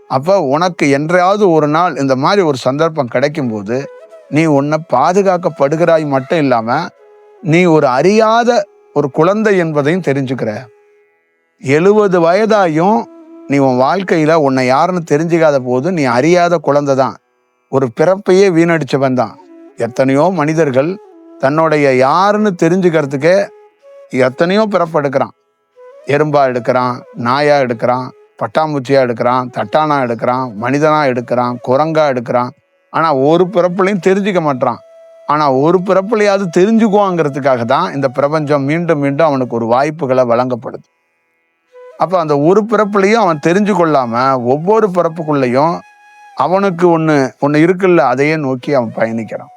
அப்ப உனக்கு என்றாவது ஒரு நாள் இந்த மாதிரி ஒரு சந்தர்ப்பம் கிடைக்கும் போது நீ உன்னை பாதுகாக்கப்படுகிறாய் மட்டும் இல்லாம நீ ஒரு அறியாத ஒரு குழந்தை என்பதையும் தெரிஞ்சுக்கிற. 70 வயதாயும் நீ உன் வாழ்க்கையில உன்னை யாருன்னு தெரிஞ்சுக்காத போது நீ அறியாத குழந்தை தான், ஒரு பிறப்பையே வீணடிச்சவன் தான். எத்தனையோ மனிதர்கள் தன்னுடைய யாருன்னு தெரிஞ்சுக்கிறதுக்கே எத்தனையோ பிறப்பு எடுக்கிறான், எறும்பா எடுக்கிறான், நாயா எடுக்கிறான், பட்டாம்பூச்சியா எடுக்கிறான், தட்டானா எடுக்கிறான், மனிதனா எடுக்கிறான், குரங்கா எடுக்கிறான், ஆனா ஒரு பிறப்புலையும் தெரிஞ்சுக்க மாட்டான். ஆனா ஒரு பிறப்புலையாவது தெரிஞ்சுக்குவாங்கிறதுக்காக தான் இந்த பிரபஞ்சம் மீண்டும் மீண்டும் அவனுக்கு ஒரு வாய்ப்புகளை வழங்கப்படுது. அப்ப அந்த ஒரு பிறப்புலையும் அவன் தெரிஞ்சு கொள்ளாம ஒவ்வொரு பிறப்புக்குள்ளேயும் அவனுக்கு ஒண்ணு இருக்குல்ல, அதையே நோக்கி அவன் பயணிக்கிறான்.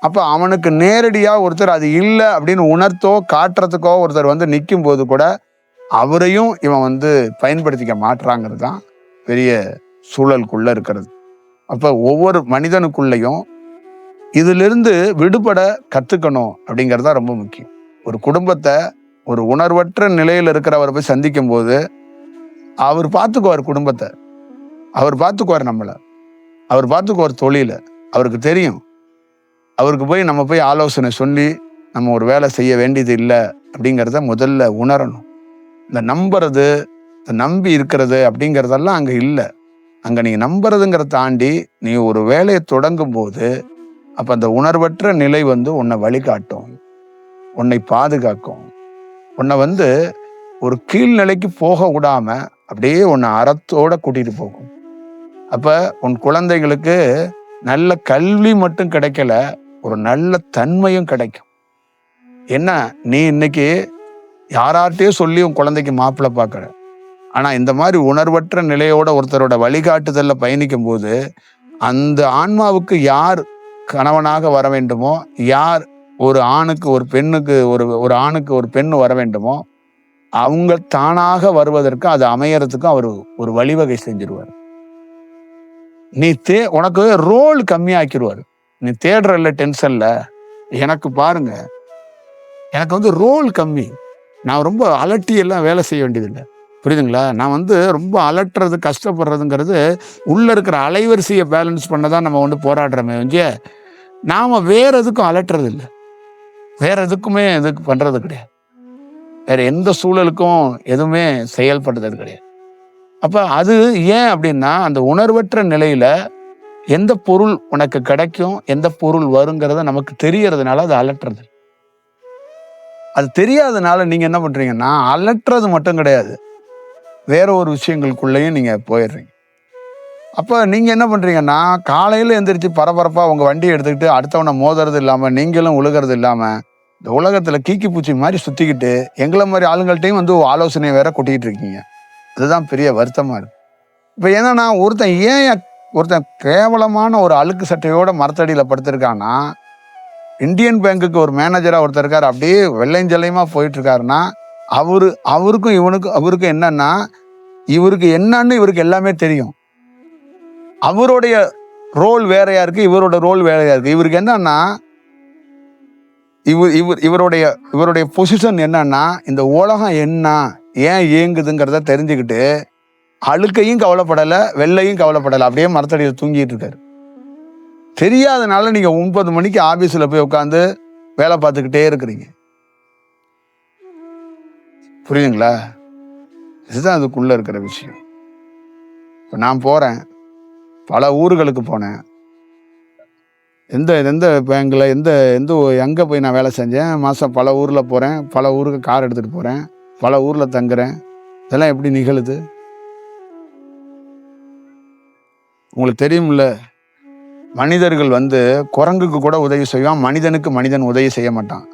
அப்ப அவனுக்கு நேரடியா ஒருத்தர் அது இல்லை அப்படின்னு உணர்த்தோ காட்டுறதுக்கோ ஒருத்தர் வந்து நிற்கும் போது கூட அவரையும் இவன் வந்து பயன்படுத்திக்க மாட்டுறாங்கிறது தான் பெரிய சூழலுக்குள்ள இருக்கிறது. அப்ப ஒவ்வொரு மனிதனுக்குள்ளேயும் இதிலிருந்து விடுபட கத்துக்கணும் அப்படிங்கிறதா ரொம்ப முக்கியம். ஒரு குடும்பத்தை ஒரு உணர்வற்ற நிலையில இருக்கிறவரை போய் சந்திக்கும் போது அவர் பார்த்துக்குவார் குடும்பத்தை, அவர் பார்த்துக்குவார் நம்மளை, அவர் பார்த்துக்குவார் தொழில. அவருக்கு தெரியும். அவருக்கு போய் நம்ம போய் ஆலோசனை சொல்லி நம்ம ஒரு வேலை செய்ய வேண்டியது இல்லை அப்படிங்கிறத முதல்ல உணரணும். இந்த நம்புறது, இந்த நம்பி இருக்கிறது அப்படிங்கிறதெல்லாம் அங்க இல்லை. அங்க நீங்க நம்புறதுங்கிறத தாண்டி நீ ஒரு வேலையை தொடங்கும் போது அப்ப அந்த உணர்வற்ற நிலை உன்னை வழிகாட்டும், உன்னை பாதுகாக்கும், உன்னை ஒரு கீழ்நிலைக்கு போக விடாம அப்படியே உன்னை அறத்தோட கூட்டிட்டு போகும். அப்ப உன் குழந்தைகளுக்கு நல்ல கல்வி மட்டும் கிடைக்கல, ஒரு நல்ல தன்மையும் கிடைக்கும். என்ன, நீ இன்னைக்கு யார்கிட்டயும் சொல்லி உன் குழந்தைக்கு மாப்பிள்ளை பார்க்கற, ஆனா இந்த மாதிரி உணர்வற்ற நிலையோட ஒருத்தரோட வழிகாட்டுதல்ல பயணிக்கும் போது அந்த ஆன்மாவுக்கு யார் கணவனாக வர வேண்டுமோ, யார் ஒரு ஆணுக்கு ஒரு பெண்ணுக்கு ஒரு ஆணுக்கு ஒரு பெண் வர வேண்டுமோ அவங்க தானாக வருவதற்கு, அது அமையறதுக்கும் அவர் ஒரு வழிவகை செஞ்சிருவார். நீ உனக்கு ரோல் கம்மியாக்கிடுவார். நீ தேடுறல்ல டென்ஷன்ல, எனக்கு பாருங்க, எனக்கு ரோல் கம்மி, நான் ரொம்ப அலட்டி எல்லாம் வேலை செய்ய வேண்டியதில்லை, புரியுதுங்களா? நான் ரொம்ப அலட்டுறது கஷ்டப்படுறதுங்கிறது உள்ள இருக்கிற அலைவரிசையை பேலன்ஸ் பண்ணதான் நம்ம போராடுறோமே ஒழிய நாம வேற எதுக்கும் அலட்டுறது இல்லை, வேற எதுக்குமே எதுக்கு பண்றது கிடையாது, வேற எந்த சூழலுக்கும் எதுவுமே செயல்படுறது கிடையாது. அப்ப அது ஏன் அப்படின்னா அந்த உணர்வற்ற நிலையில எந்த பொருள் உனக்கு கிடைக்கும், எந்த பொருள் வருங்கிறத நமக்கு தெரியறதுனால அது அலட்டுறது. அது தெரியாதனால நீங்க என்ன பண்றீங்கன்னா அலட்டுறது மட்டும் கிடையாது, வேற ஒரு விஷயங்களுக்குள்ளேயும் நீங்க போயிடுறீங்க. அப்ப நீங்க என்ன பண்றீங்கன்னா காலையில எந்திரிச்சு பரபரப்பா உங்க வண்டியை எடுத்துக்கிட்டு அடுத்தவனை மோதுறது இல்லாம நீங்களும் உழுகிறது இல்லாம இந்த உலகத்துல கீக்கி பூச்சி மாதிரி சுத்திக்கிட்டு எங்களை மாதிரி ஆளுங்கள்ட்டையும் ஆலோசனை வேற கொட்டிக்கிட்டு இருக்கீங்க. அதுதான் பெரிய வருத்தமா இருக்கு. இப்ப என்னன்னா ஒருத்தன் கேவலமான ஒரு அழுக்கு சட்டையோட மரத்தடியில படுத்திருக்கான்னா, இந்தியன் பேங்குக்கு ஒரு மேனேஜரா ஒருத்தர் இருக்காரு, அப்படியே வெள்ளைஞ்சலையுமா போயிட்டு இருக்காருன்னா அவருக்கும் என்னன்னா இவருக்கு என்னன்னு இவருக்கு எல்லாமே தெரியும். அவருடைய ரோல் வேறையா இருக்கு, இவரோட ரோல் வேறையா இருக்கு. இவருக்கு என்னன்னா இவருடைய பொசிஷன் என்னன்னா இந்த உலகம் என்ன ஏன் இயங்குதுங்கிறத தெரிஞ்சுக்கிட்டு அழுக்கையும் கவலைப்படல, வெள்ளையும் கவலைப்படல, அப்படியே மரத்தடியில் தூங்கிட்டு இருக்காரு. தெரியாதனால நீங்க 9 மணிக்கு ஆபீஸ்ல போய் உட்காந்து வேலை பார்த்துக்கிட்டே இருக்கிறீங்க. புரியுதுங்களா? இதுதான் அதுக்குள்ள இருக்கிற விஷயம். இப்ப நான் போறேன், பல ஊர்களுக்கு போனேன். எந்த பேங்க்ல எங்க போய் நான் வேலை செஞ்சேன், மாசம் பல ஊர்ல போறேன், பல ஊருக்கு கார் எடுத்துட்டு போறேன், பல ஊர்ல தங்குறேன். இதெல்லாம் எப்படி நிகழுது? உங்களுக்கு தெரியும்ல, மனிதர்கள் குரங்குக்கு கூட உதவி செய்வான், மனிதனுக்கு மனிதன் உதவி செய்ய மாட்டான்.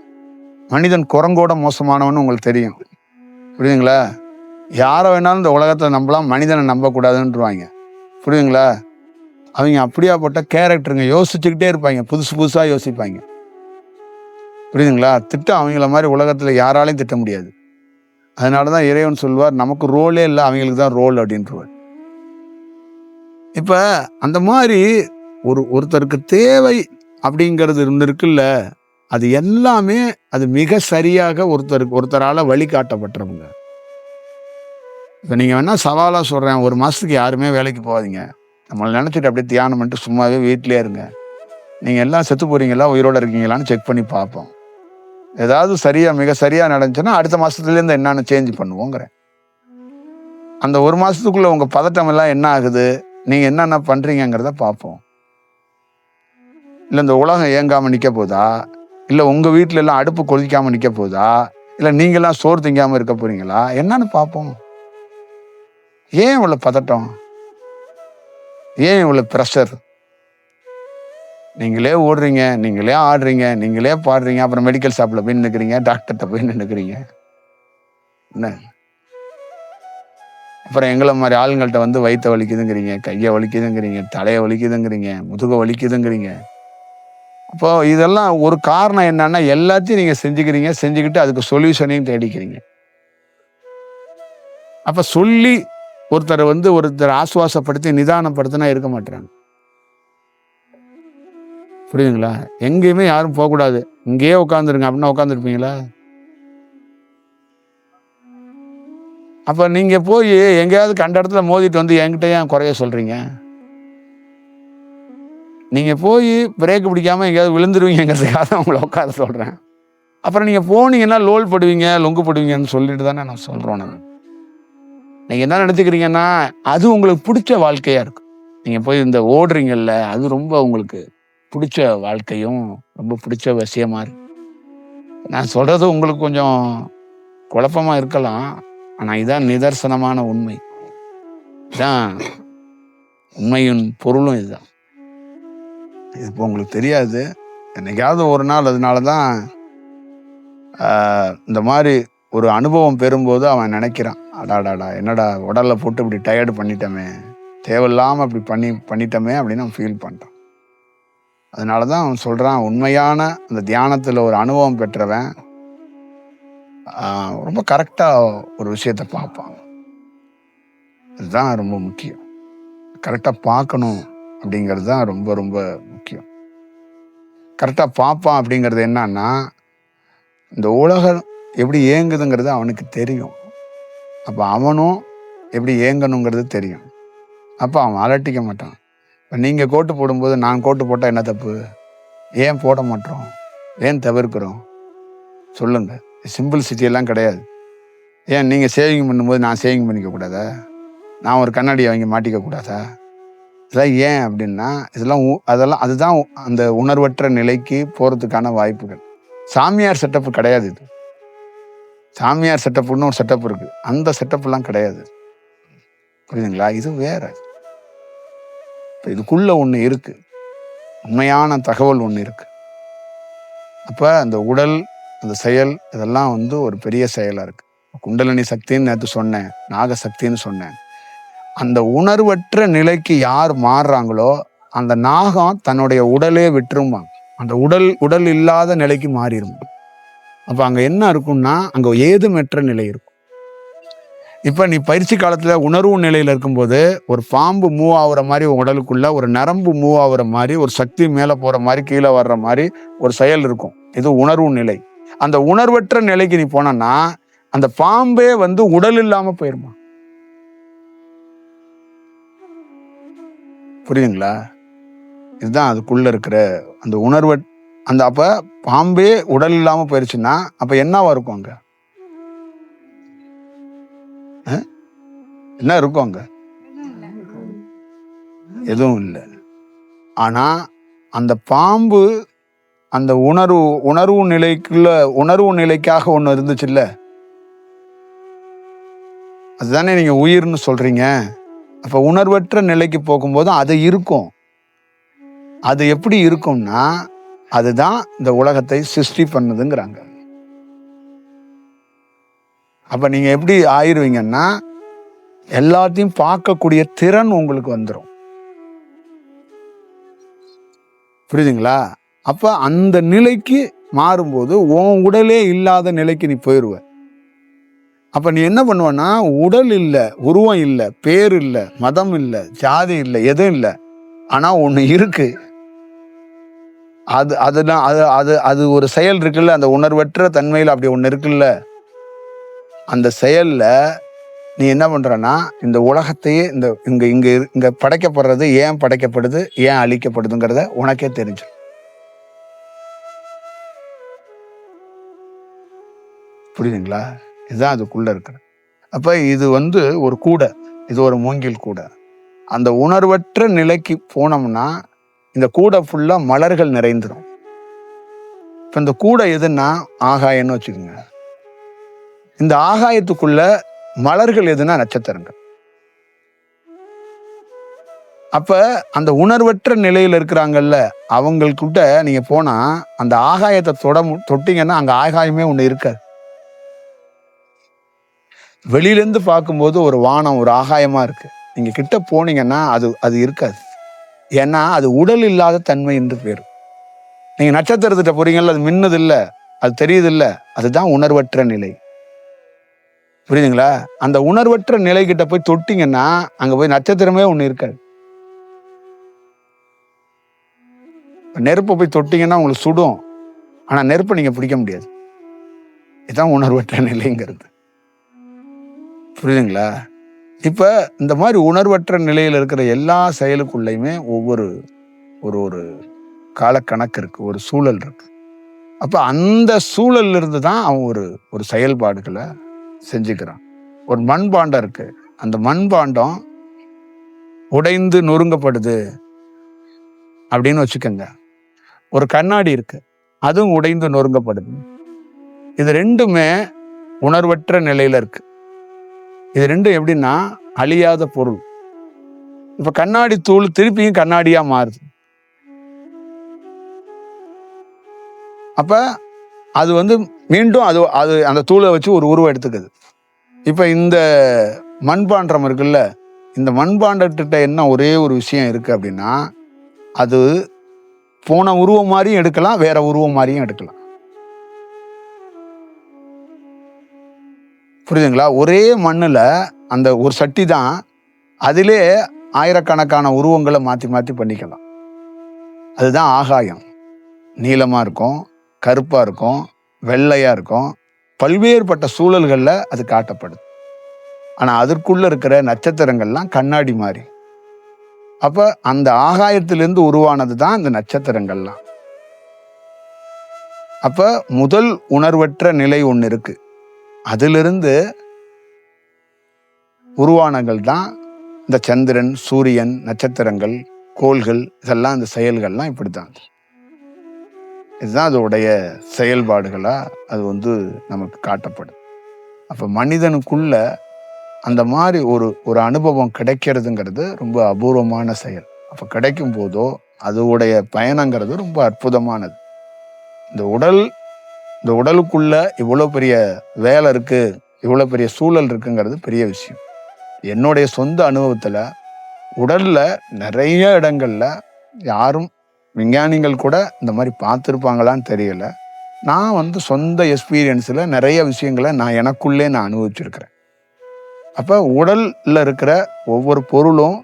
மனிதன் குரங்கோட மோசமானவன்னு உங்களுக்கு தெரியும், புரியுதுங்களா? யாரை வேணாலும் இந்த உலகத்தை நம்பலாம், மனிதனை நம்பக்கூடாதுன்றுவாங்க, புரியுதுங்களா? அவங்க அப்படியாப்பட்ட கேரக்டருங்க, யோசிச்சுக்கிட்டே இருப்பாங்க, புதுசா யோசிப்பாங்க, புரியுதுங்களா? திட்டம் அவங்கள மாதிரி உலகத்துல யாராலையும் திட்ட முடியாது. அதனாலதான் இறைவன் சொல்வார், நமக்கு ரோலே இல்லை, அவங்களுக்கு தான் ரோல் அப்படின்ட்டுருவார். இப்ப அந்த மாதிரி ஒருத்தருக்கு தேவை அப்படிங்கிறது இருக்குல்ல, அது எல்லாமே அது மிக சரியாக ஒருத்தரால வழிகாட்டப்பட்டவங்க. இப்ப நீங்க வேணா சவாலா சொல்றேன், 1 மாசத்துக்கு யாருமே வேலைக்கு போகாதீங்க, நம்மளை நினைச்சிட்டு அப்படியே தியானம் பண்ணிட்டு சும்மாவே வீட்டிலே இருங்க. நீங்க எல்லாம் செத்து போறீங்களா உயிரோட இருக்கீங்களான்னு செக் பண்ணி பார்ப்போம். ஏதாவது மிக சரியா நடந்துச்சுன்னா அடுத்த மாசத்துல இருந்து என்னன்னு சேஞ்ச் பண்ணுவோங்கிறேன். அந்த 1 மாசத்துக்குள்ள உங்க பதட்டம் எல்லாம் என்ன ஆகுது, நீங்க என்னென்ன பண்றீங்கிறத பார்ப்போம். இல்ல இந்த உலகம் இயங்காம நிக்க போதா, இல்ல உங்க வீட்டுல எல்லாம் அடுப்பு கொதிக்காம நிக்க போதா, இல்ல நீங்க எல்லாம் சோறு திங்காம இருக்க போறீங்களா, என்னன்னு பார்ப்போம். ஏன் இவ்வளவு பதட்டம், ஏன் இவ்வளவு ப்ரெஷர்? நீங்களே ஓடுறீங்க, நீங்களே ஆடுறீங்க, நீங்களே பாடுறீங்க, அப்புறம் மெடிக்கல் ஷாப்ல போய் நின்னுக்கிறீங்க, டாக்டர்கிட்ட போய் நின்னுக்கிறீங்க. என்ன அப்புறம் எங்களை மாதிரி ஆளுங்கள்ட்ட வயிற்ற வலிக்குதுங்கிறீங்க, கையை வலிக்குதுங்கிறீங்க, தலையை வலிக்குதுங்கிறீங்க, முதுக வலிக்குதுங்கிறீங்க. அப்போ இதெல்லாம் ஒரு காரணம் என்னன்னா எல்லாத்தையும் நீங்க செஞ்சுக்கிட்டு அதுக்கு சொல்யூஷனையும் தேடிக்கிறீங்க. அப்ப சொல்லி ஒருத்தர் ஆசுவாசப்படுத்தி நிதானப்படுத்தினா இருக்க மாட்டாங்க, புரியுதுங்களா? எங்கேயுமே யாரும் போகக்கூடாது, இங்கேயே உட்காந்துருங்க அப்படின்னா உட்காந்துருப்பீங்களா? அப்ப நீங்க போய் எங்கேயாவது கண்ட இடத்துல மோதிட்டு வந்து என்கிட்ட ஏன் குறைய சொல்றீங்க? நீங்க போய் பிரேக் பிடிக்காம எங்கேயாவது விழுந்துருவீங்கிறதுக்காக தான் உங்களை உட்கார சொல்றேன். அப்புறம் நீங்க போனீங்கன்னா லோல் படுவீங்க, லொங்கு படுவீங்கன்னு சொல்லிட்டு தானே நான் சொல்றோம். நீங்க என்ன நினைச்சுக்கிறீங்கன்னா அது உங்களுக்கு பிடிச்ச வாழ்க்கையா இருக்கும். நீங்க போய் இந்த ஓடுறீங்கல்ல, அது ரொம்ப உங்களுக்கு பிடிச்ச வாழ்க்கையும் ரொம்ப பிடிச்ச விஷயமா இருக்கு. நான் சொல்றது உங்களுக்கு கொஞ்சம் குழப்பமா இருக்கலாம். ஆனா இதான் நிதர்சனமான உண்மை. இதான் உண்மையின் பொருளும் இதுதான். இது இப்போ உங்களுக்கு தெரியாது. என்னைக்காவது ஒரு நாள் அதனாலதான் இந்த மாதிரி ஒரு அனுபவம் பெறும்போது அவன் நினைக்கிறான், அடாடாடா என்னடா உடல்ல போட்டு இப்படி டயர்டு பண்ணிட்டோமே, தேவையில்லாம அப்படி பண்ணிட்டோமே அப்படின்னு அவன் ஃபீல் பண்றான். அதனாலதான் அவன் சொல்றான், உண்மையான அந்த தியானத்துல ஒரு அனுபவம் பெற்றவன் ரொம்ப கரெக்டா ஒரு விஷயத்த பார்ப்பான். இதுதான் ரொம்ப முக்கியம். கரெக்டா பார்க்கணும் அப்படிங்கிறது தான் ரொம்ப ரொம்ப முக்கியம். கரெக்டா பார்ப்பான் அப்படிங்கிறது என்னன்னா, இந்த உலகம் எப்படி இயங்குதுங்கிறது அவனுக்கு தெரியும். அப்ப அவனும் எப்படி இயங்கணுங்கிறது தெரியும். அப்ப அவன் அலட்டிக்க மாட்டான். இப்ப நீங்க கோட்டு போடும்போது நான் கோட்டு போட்டா என்ன தப்பு? ஏன் போட மாட்டோம்? ஏன் தவிர்க்கிறோம்? சொல்லுங்க. சிம்பிள்சிட்டி எல்லாம் கிடையாது. ஏன் நீங்க சேவிங் பண்ணும்போது நான் சேவிங் பண்ணிக்க கூடாதா? நான் ஒரு கண்ணாடியை வாங்கி மாட்டிக்க கூடாதா? இதெல்லாம் ஏன் அப்படின்னா, அதுதான் அந்த உணர்வற்ற நிலைக்கு போறதுக்கான வாய்ப்புகள். சாமியார் செட்டப் கிடையாது இது. சாமியார் செட்டப்னு ஒரு செட்டப் இருக்கு. அந்த செட்டப் எல்லாம் கிடையாது. புரியுதுங்களா? இது வேற. இதுக்குள்ள ஒண்ணு இருக்கு. உண்மையான தகவல் ஒண்ணு இருக்கு. அப்ப அந்த உடல், அந்த செயல் இதெல்லாம் ஒரு பெரிய செயலா இருக்கு. குண்டலினி சக்தின்னு நேற்று சொன்னேன், நாக சக்தின்னு சொன்னேன். அந்த உணர்வற்ற நிலைக்கு யார் மாறுறாங்களோ அந்த நாகம் தன்னுடைய உடலே விட்டுருமா. அந்த உடல் இல்லாத நிலைக்கு மாறிடும். அப்ப அங்க என்ன இருக்கும்னா, அங்க ஏதுமற்ற நிலை இருக்கும். இப்ப நீ பயிற்சி காலத்துல உணர்வு நிலையில இருக்கும்போது ஒரு பாம்பு மூவ் ஆகுற மாதிரி உடலுக்குள்ள ஒரு நரம்பு மூவ் ஆகுற மாதிரி, ஒரு சக்தி மேல போற மாதிரி கீழே வர்ற மாதிரி ஒரு செயல் இருக்கும். இது உணர்வு நிலை. அந்த உணர்வற்ற நிலைக்கு நீ போனா அந்த பாம்பே உடல் இல்லாம போயிருமா. புரியுதுங்களா? இதுதான் அதுக்குள்ள இருக்கிற அந்த உணர்வு. அப்ப பாம்பே உடல் இல்லாம போயிருச்சுன்னா அப்ப என்னவா இருக்கும் அங்க? என்ன இருக்கும் அங்க? எதுவும் இல்லை. ஆனா அந்த பாம்பு அந்த உணர்வு நிலைக்காக ஒண்ணு இருந்துச்சுல்ல, அதுதானே நீங்க உயிர்னு சொல்றீங்க. அப்ப உணர்வற்ற நிலைக்கு போகும்போது அது இருக்கும். அது எப்படி இருக்கும்னா, அதுதான் இந்த உலகத்தை சிருஷ்டி பண்ணுதுங்கிறாங்க. அப்ப நீங்க எப்படி ஆயிருவீங்கன்னா, எல்லாத்தையும் பார்க்கக்கூடிய திறன் உங்களுக்கு வந்துடும். புரியுதுங்களா? அப்ப அந்த நிலைக்கு மாறும்போது உன் உடலே இல்லாத நிலைக்கு நீ போயிருவ. அப்ப நீ என்ன பண்ணுவன்னா, உடல் இல்லை, உருவம் இல்லை, பேர் இல்லை, மதம் இல்லை, ஜாதி இல்லை, எதுவும் இல்லை. ஆனா ஒண்ணு இருக்கு. அது ஒரு செயல் இருக்குல்ல, அந்த உணர்வற்ற தன்மையில் அப்படி ஒண்ணு இருக்குல்ல. அந்த செயல்ல நீ என்ன பண்றன்னா, இந்த உலகத்தையே இங்க படைக்கப்படுறது ஏன் படைக்கப்படுது, ஏன் அழிக்கப்படுதுங்கிறத உனக்கே தெரிஞ்சு. புரியுதுங்களா? இதுதான் அதுக்குள்ள இருக்கிற. அப்ப இது ஒரு கூடை, இது ஒரு மூங்கில் கூடை. அந்த உணர்வற்ற நிலைக்கு போனோம்னா இந்த கூடை ஃபுல்லா மலர்கள் நிறைந்துடும். இப்ப இந்த கூடை எதுன்னா ஆகாயம்னு வச்சுக்கோங்க. இந்த ஆகாயத்துக்குள்ள மலர்கள் எதுனா நட்சத்திரங்கள். அப்ப அந்த உணர்வற்ற நிலையில இருக்கிறாங்கல்ல, அவங்கள்கிட்ட நீங்க போனா அந்த ஆகாயத்தை தொட்டீங்கன்னா அங்க ஆகாயமே ஒண்ணு இருக்காது. வெளியில இருந்து பார்க்கும்போது ஒரு வானம், ஒரு ஆகாயமா இருக்கு. நீங்க கிட்ட போனீங்கன்னா அது இருக்காது. ஏன்னா அது உடல் இல்லாத தன்மை என்று பேரு. நீங்க நட்சத்திரத்திட்ட போறீங்கல்ல, அது மின்னது இல்ல, அது தெரியுது இல்ல, அதுதான் உணர்வற்ற நிலை. புரியுதுங்களா? அந்த உணர்வற்ற நிலை கிட்ட போய் தொட்டீங்கன்னா, அங்க போய் நட்சத்திரமே ஒண்ணு இருக்காது. நெருப்பை போய் தொட்டிங்கன்னா உங்களுக்கு சுடும், ஆனால் நெருப்பை நீங்கள் பிடிக்க முடியாது. இதுதான் உணர்வற்ற நிலைங்கிறது. புரியுதுங்களா? இப்போ இந்த மாதிரி உணர்வற்ற நிலையில் இருக்கிற எல்லா செயலுக்குள்ளேயுமே ஒவ்வொரு ஒரு ஒரு காலக்கணக்கு இருக்கு, ஒரு சூழல் இருக்கு. அப்போ அந்த சூழல்ல இருந்து தான் அவன் ஒரு செயல்பாடுகளை செஞ்சுக்கிறான். ஒரு மண்பாண்டம் இருக்கு, அந்த மண்பாண்டம் உடைந்து நொறுங்கப்படுது அப்படின்னு வச்சுக்கோங்க. ஒரு கண்ணாடி இருக்கு, அதுவும் உடைந்து நொறுங்கப்படுது. இது ரெண்டுமே உணர்வற்ற நிலையில இருக்கு. இது ரெண்டும் எப்படின்னா அழியாத பொருள். இப்ப கண்ணாடி தூள் திருப்பியும் கண்ணாடியா மாறுது. அப்ப அது மீண்டும் அது அது அந்த தூளை வச்சு ஒரு உருவம் எடுத்துக்குது. இப்ப இந்த மண்பாண்டம் இருக்குல்ல, இந்த மண்பாண்டத்திட்ட என்ன ஒரே ஒரு விஷயம் இருக்கு அப்படின்னா, அது போன உருவம் மாதிரியும் எடுக்கலாம், வேற உருவம் மாதிரியும் எடுக்கலாம். புரியுதுங்களா? ஒரே மண்ணுல அந்த ஒரு சட்டி தான், அதிலே ஆயிரக்கணக்கான உருவங்களை மாத்தி மாத்தி பண்ணிக்கலாம். அதுதான் ஆகாயம். நீளமா இருக்கும், கருப்பா இருக்கும், வெள்ளையா இருக்கும், பல்வேறுபட்ட சூழல்கள்ல அது காட்டப்படுது. ஆனா அதற்குள்ள இருக்கிற நட்சத்திரங்கள்லாம் கண்ணாடி மாதிரி. அப்ப அந்த ஆகாயத்திலிருந்து உருவானது தான் இந்த நட்சத்திரங்கள்லாம். அப்ப முதல் உணர்வற்ற நிலை ஒண்ணு இருக்கு, அதிலிருந்து உருவானங்கள் தான் இந்த சந்திரன், சூரியன், நட்சத்திரங்கள், கோள்கள், இதெல்லாம் இந்த செயல்கள்லாம் இப்படித்தான். இதுதான் அதோடைய செயல்பாடுகளா அது நமக்கு காட்டப்படுது. அப்ப மனிதனுக்குள்ள அந்த மாதிரி ஒரு அனுபவம் கிடைக்கிறதுங்கிறது ரொம்ப அபூர்வமான செயல். அப்ப கிடைக்கும் போதோ அதோடைய பயணங்கிறது ரொம்ப அற்புதமானது. இந்த உடலுக்குள்ள இவ்வளோ பெரிய வேலை இருக்கு, இவ்வளோ பெரிய சூழல் இருக்குங்கிறது பெரிய விஷயம். என்னுடைய சொந்த அனுபவத்துல உடல்ல நிறைய இடங்கள்ல யாரும் விஞ்ஞானிகள் கூட இந்த மாதிரி பார்த்துருப்பாங்களான்னு தெரியல. நான் சொந்த எக்ஸ்பீரியன்ஸில் நிறைய விஷயங்களை நான் எனக்குள்ளே நான் அனுபவிச்சிருக்கிறேன். அப்போ உடல்ல இருக்கிற ஒவ்வொரு பொருளும்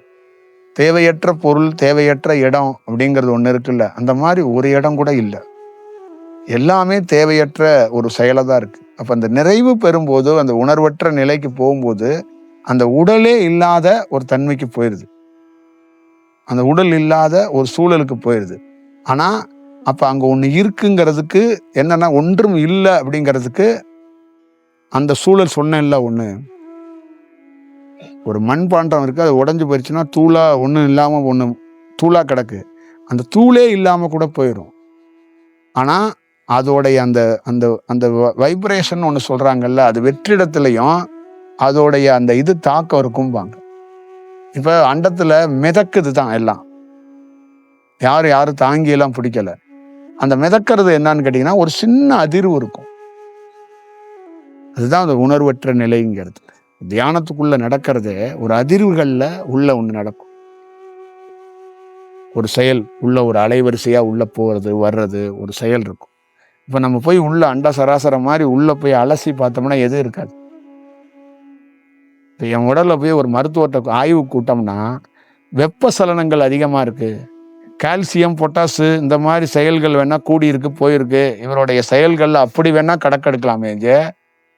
தேவையற்ற பொருள், தேவையற்ற இடம் அப்படிங்கிறது ஒன்று இருக்குல்ல, அந்த மாதிரி ஒரு இடம் கூட இல்லை. எல்லாமே தேவையற்ற ஒரு செயலை தான் இருக்கு. அப்போ அந்த நிறைவு பெறும்போது, அந்த உணர்வற்ற நிலைக்கு போகும்போது, அந்த உடலே இல்லாத ஒரு தன்மைக்கு போயிடுது, அந்த உடல் இல்லாத ஒரு சூழலுக்கு போயிடுது. ஆனா அப்ப அங்க ஒண்ணு இருக்குங்கிறதுக்கு என்னன்னா, ஒன்றும் இல்லை அப்படிங்கிறதுக்கு அந்த சூழல் சொன்னேன்ல, ஒரு மண்பாண்டம் இருக்கு, அது உடஞ்சு போயிடுச்சுன்னா தூளா ஒன்றும் இல்லாம ஒன்று தூளா கிடக்கு, அந்த தூளே இல்லாம கூட போயிடும். ஆனா அதோடைய அந்த அந்த அந்த வைப்ரேஷன் ஒன்று சொல்றாங்கல்ல, அது வெற்றிடத்துலையும் அதோடைய அந்த இது தாக்கம் இருக்கும்பாங்க. இப்ப அண்டத்துல மிதக்குது தான் எல்லாம், யாரும் தாங்கி எல்லாம் பிடிக்கல. அந்த மிதக்கிறது என்னன்னு கேட்டீங்கன்னா, ஒரு சின்ன அதிர்வு இருக்கும். அதுதான் அந்த உணர்வற்ற நிலைங்கிறது. தியானத்துக்குள்ள நடக்கிறதே ஒரு அதிர்வுகள்ல உள்ள ஒண்ணு நடக்கும். ஒரு செயல் உள்ள ஒரு அலைவரிசையா உள்ள போறது வர்றது ஒரு செயல் இருக்கும். இப்ப நம்ம போய் உள்ள அண்ட சராசரம் மாதிரி உள்ள போய் அலசி பார்த்தோம்னா எதுவும் இருக்காது. இப்போ என் உடல்ல போய் ஒரு மருத்துவத்தை ஆய்வு கூட்டம்னா வெப்பசலனங்கள் அதிகமா இருக்கு, கால்சியம், பொட்டாசு இந்த மாதிரி செயல்கள் வேணா கூடியிருக்கு போயிருக்கு, இவருடைய செயல்கள்ல அப்படி வேணா கணக்கெடுக்கலாமே.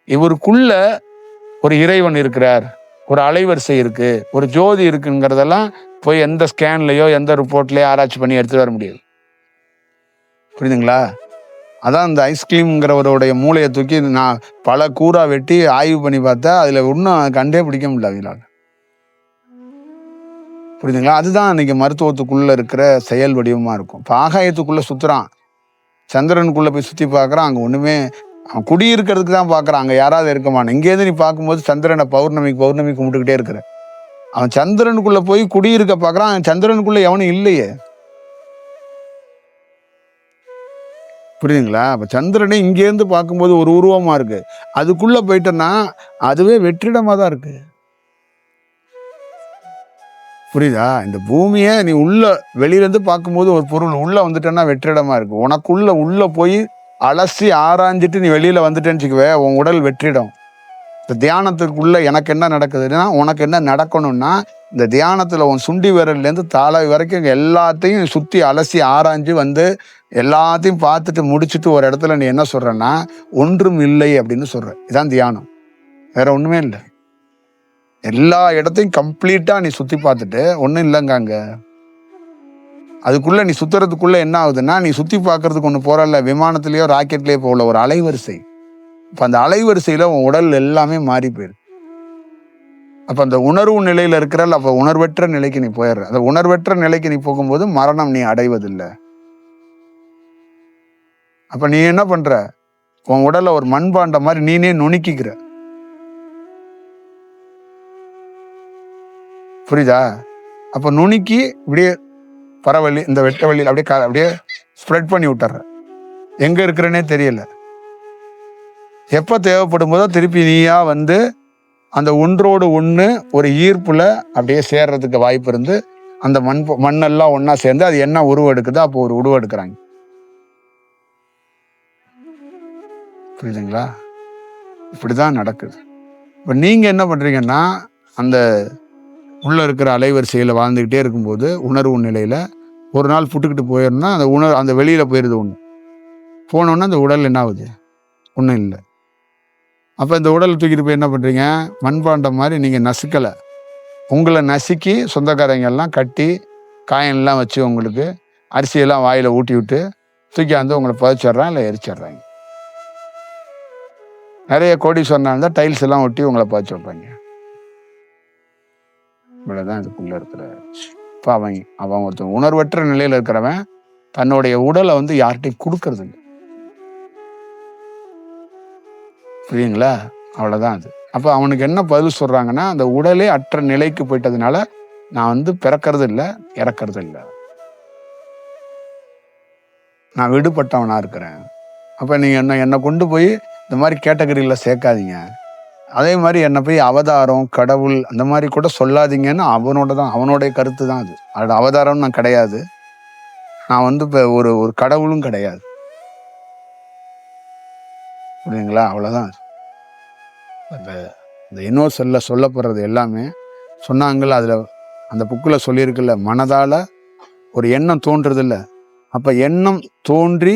இவருக்குள்ள ஒரு இறைவன் இருக்கிறார், ஒரு அலைவரிசை இருக்கு, ஒரு ஜோதி இருக்குங்கிறதெல்லாம் போய் எந்த ஸ்கேன்லயோ எந்த ரிப்போர்ட்லயோ ஆராய்ச்சி பண்ணி எடுத்துட்டு வர முடியாது. புரியுதுங்களா? அதான் இந்த ஐஸ்கிரீம்ங்கிறவருடைய மூளையை தூக்கி நான் பல கூறா வெட்டி ஆய்வு பண்ணி பார்த்தா அதுல ஒன்றும் கண்டே பிடிக்க முடியல அவங்களால. புரியுதுங்களா? அதுதான் இன்னைக்கு மருத்துவத்துக்குள்ள இருக்கிற செயல் வடிவமா இருக்கும். இப்போ ஆகாயத்துக்குள்ள சுத்துறான், சந்திரனுக்குள்ள போய் சுத்தி பார்க்கறான், அங்க ஒண்ணுமே, அவன் குடியிருக்கிறதுக்கு தான் பார்க்கறான், அங்க யாராவது இருக்கமான்னு. இங்கேருந்து நீ பார்க்கும்போது சந்திரனை பௌர்ணமி கும்பிட்டுக்கிட்டே இருக்கிற, அவன் சந்திரனுக்குள்ள போய் குடியிருக்க பார்க்கறான், சந்திரனுக்குள்ள எவனும் இல்லையே. புரியுதுங்களா? அப்ப சந்திரனை இங்கேருந்து பார்க்கும்போது ஒரு உருவமா இருக்கு, அதுக்குள்ள போயிட்டோன்னா அதுவே வெற்றிடமா தான் இருக்கு. புரியுதா? இந்த பூமியை நீ உள்ள வெளியிலேருந்து பார்க்கும்போது ஒரு பொருள் உள்ள வந்துட்டேன்னா வெற்றிடமா இருக்கு. உனக்குள்ள போய் அலசி ஆராய்ஞ்சிட்டு நீ வெளியில வந்துட்டேன்னு வச்சுக்குவே, உன் உடல் வெற்றிடம். இந்த தியானத்துக்குள்ள எனக்கு என்ன நடக்குதுன்னா, உனக்கு என்ன நடக்கணும்னா, இந்த தியானத்துல உன் சுண்டி விரல்லேருந்து தலை வரைக்கும் எல்லாத்தையும் சுத்தி அலசி ஆராய்ஞ்சு வந்து எல்லாத்தையும் பார்த்துட்டு முடிச்சுட்டு ஒரு இடத்துல நீ என்ன சொல்றன்னா, ஒன்றும் இல்லை அப்படின்னு சொல்ற. இதான் தியானம், வேற ஒண்ணுமே இல்லை. எல்லா இடத்தையும் கம்ப்ளீட்டா நீ சுத்தி பார்த்துட்டு ஒன்றும் இல்லைங்க அங்க. அதுக்குள்ள நீ சுத்துறதுக்குள்ள என்ன ஆகுதுன்னா, நீ சுத்தி பார்க்கறதுக்கு ஒன்று போறல, விமானத்திலேயோ ராக்கெட்லயோ போகல, ஒரு அலைவரிசை. இப்போ அந்த அலைவரிசையில உன் உடல் எல்லாமே மாறி போயிரு. அப்ப அந்த உணர்வு நிலையில இருக்கிறல்ல, அப்ப உணர்வற்ற நிலைக்கு நீ போயிடுற. அந்த உணர்வற்ற நிலைக்கு நீ போகும்போது மரணம் நீ அடைவதில்லை. அப்ப நீ என்ன பண்ற, உன் உடலை ஒரு மண்பாண்ட மாதிரி நீனே நுணுக்கிக்கிற. புரியுதா? அப்ப நுணுக்கி இப்படியே பரவலி இந்த வெட்ட வழியில் அப்படியே ஸ்ப்ரெட் பண்ணி விட்டுற. எங்க இருக்கிறனே தெரியல. எப்ப தேவைப்படும் போதோ திருப்பி நீயா வந்து அந்த ஒன்றோடு ஒன்று ஒரு ஈர்ப்புல அப்படியே சேர்றதுக்கு வாய்ப்பு இருந்து, அந்த மண்ணெல்லாம் ஒன்னா சேர்ந்து அது என்ன உருவம் எடுக்குதோ அப்போ ஒரு உருவம் எடுக்கிறாங்க. புரியுதுங்களா? இப்படிதான் நடக்குது. இப்ப நீங்க என்ன பண்றீங்கன்னா, அந்த உள்ள இருக்கிற அலைவரிசையில வாழ்ந்துகிட்டே இருக்கும்போது உணர்வு நிலையில ஒரு நாள் புட்டுக்கிட்டு போயிடணும்னா அந்த வெளியில போயிருது. ஒண்ணு போனோன்னா அந்த உடல் என்ன ஆகுது, ஒன்றும் இல்லை. அப்ப இந்த உடலை தூக்கிட்டு போய் என்ன பண்றீங்க, மண்பாண்டம் மாதிரி நீங்க நசுக்கல, உங்களை நசுக்கி சொந்தக்காரங்க எல்லாம் கட்டி காயெல்லாம் வச்சு உங்களுக்கு அரிசியெல்லாம் வாயில ஊட்டி விட்டு தூக்கி வந்து உங்களை புதைச்சிடுறான், இல்லை எரிச்சிடுறாங்க. நிறைய கோடீஸ்வரனா இருந்தால் டைல்ஸ் எல்லாம் ஒட்டி உங்களை புதைச்சி வைப்பாங்க. இவ்வளவுதான் இதுக்குள்ள இருக்கிற. இப்போ அவன் ஒருத்தன் உணர்வற்ற நிலையில இருக்கிறவன் தன்னுடைய உடலை வந்து யார்கிட்டையும் கொடுக்கறது இல்லை. புரியுங்களா? அவ்வளவுதான் அது. அப்ப அவனுக்கு என்ன பதில் சொல்றாங்கன்னா, அந்த உடலே அற்ற நிலைக்கு போயிட்டதுனால நான் வந்து பிறக்கிறது இல்லை, இறக்கிறது இல்லை, நான் விடுபட்டவனா இருக்கிறேன். அப்ப நீங்க என்னை கொண்டு போய் இந்த மாதிரி கேட்டகரியில சேர்க்காதீங்க. அதே மாதிரி என்னை போய் அவதாரம் கடவுள் அந்த மாதிரி கூட சொல்லாதீங்கன்னு அவனுடைய கருத்து தான் அது. அது அவதாரம் நான் கிடையாது, நான் வந்து இப்போ ஒரு கடவுளும் கிடையாது. புரியுங்களா? அவ்வளவுதான். இந்த யூனிவர்சல்ல சொல்லப்படுறது எல்லாமே சொன்னாங்கல்ல, அதுல அந்த புக்கில் சொல்லியிருக்குல்ல, மனதால ஒரு எண்ணம் தோன்றுறது இல்லை. அப்ப எண்ணம் தோன்றி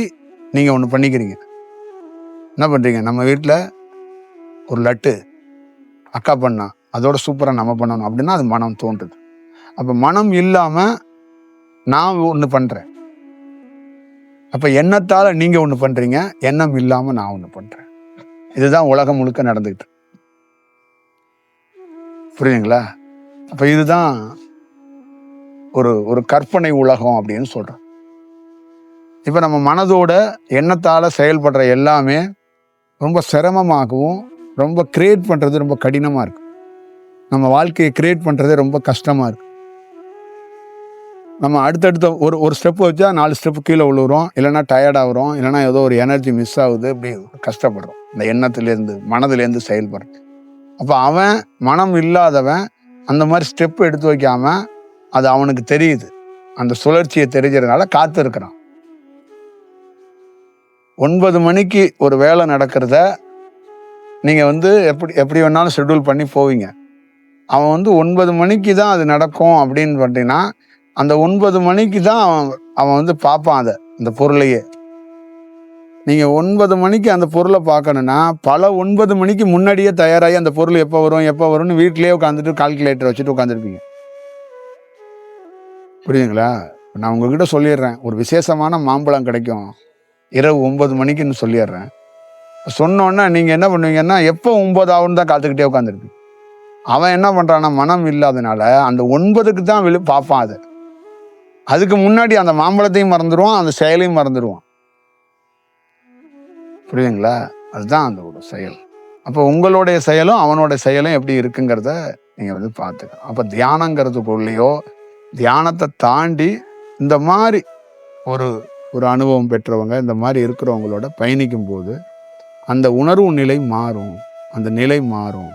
நீங்க ஒண்ணு பண்ணிக்கிறீங்க. என்ன பண்றீங்க, நம்ம வீட்டுல ஒரு லட்டு அக்கா பண்ணா அதோட சூப்பரா நம்ம பண்ணணும் அப்படின்னா அது மனம் தோன்றுது. அப்ப மனம் இல்லாம நான் ஒண்ணு பண்றேன். அப்ப எண்ணத்தால நீங்க ஒண்ணு பண்றீங்க, எண்ணம் இல்லாம நான் ஒண்ணு பண்றேன். இதுதான் உலகம் முழுக்க நடந்துகிட்டு. புரியுதுங்களா? அப்ப இதுதான் ஒரு கற்பனை உலகம் அப்படின்னு சொல்றோம். இப்ப நம்ம மனதோட எண்ணத்தால செயல்படுற எல்லாமே ரொம்ப சிரமமாகவும், ரொம்ப கிரியேட் பண்றது ரொம்ப கடினமா இருக்கு. நம்ம வாழ்க்கையை கிரியேட் பண்றதே ரொம்ப கஷ்டமா இருக்கு. நம்ம அடுத்தடுத்த ஒரு ஸ்டெப் வச்சா 4 ஸ்டெப் கீழே விழுவுறோம், இல்லைன்னா டயர்ட் ஆகுறோம், இல்லைன்னா ஏதோ ஒரு எனர்ஜி மிஸ் ஆகுது, இப்படி கஷ்டப்படுறோம் இந்த எண்ணத்திலேருந்து மனதிலேருந்து செயல்படுறது. அப்போ அவன் மனம் இல்லாதவன் அந்த மாதிரி ஸ்டெப் எடுத்து வைக்காம, அது அவனுக்கு தெரியுது, அந்த சுழற்சியை தெரிஞ்சதுனால காத்து இருக்கிறான். 9 மணிக்கு ஒரு வேலை நடக்கிறத நீங்க வந்து எப்படி வேணாலும் ஷெட்யூல் பண்ணி போவீங்க. அவன் வந்து 9 மணிக்கு தான் அது நடக்கும் அப்படின்னு பார்த்தீங்கன்னா, அந்த 9 மணிக்கு தான் அவன் வந்து பார்ப்பான் அதை, அந்த பொருளையே. நீங்க 9 மணிக்கு அந்த பொருளை பார்க்கணும்னா பல 9 மணிக்கு முன்னாடியே தயாராகி அந்த பொருள் எப்போ வரும்னு வீட்டிலேயே உட்காந்துட்டு கால்குலேட்டர் வச்சுட்டு உட்காந்துருப்பீங்க. புரியுதுங்களா? நான் உங்ககிட்ட சொல்லிடுறேன், ஒரு விசேஷமான மாம்பழம் கிடைக்கும் இரவு 9 மணிக்குன்னு சொல்லிடுறேன். சொன்னோன்னா நீங்க என்ன பண்ணுவீங்கன்னா, எப்போ 9 ஆகுன்னு தான் காத்துக்கிட்டே உட்காந்துருப்பீங்க. அவன் என்ன பண்றான்னா, மனம் இல்லாதனால அந்த 9க்கு தான் பார்ப்பான் அதை. அதுக்கு முன்னாடி அந்த மாம்பழத்தையும் மறந்துடுவான், அந்த செயலையும் மறந்துடுவான். புரியுதுங்களா? அதுதான் அந்த ஒரு செயல். அப்போ உங்களுடைய செயலும் அவனோட செயலும் எப்படி இருக்குங்கிறத நீங்க வந்து பார்த்துக்கணும். அப்போ தியானங்கிறதுக்குள்ளேயோ, தியானத்தை தாண்டி இந்த மாதிரி ஒரு அனுபவம் பெற்றவங்க, இந்த மாதிரி இருக்கிறவங்களோட பயணிக்கும் போது அந்த உணர்வு நிலை மாறும், அந்த நிலை மாறும்.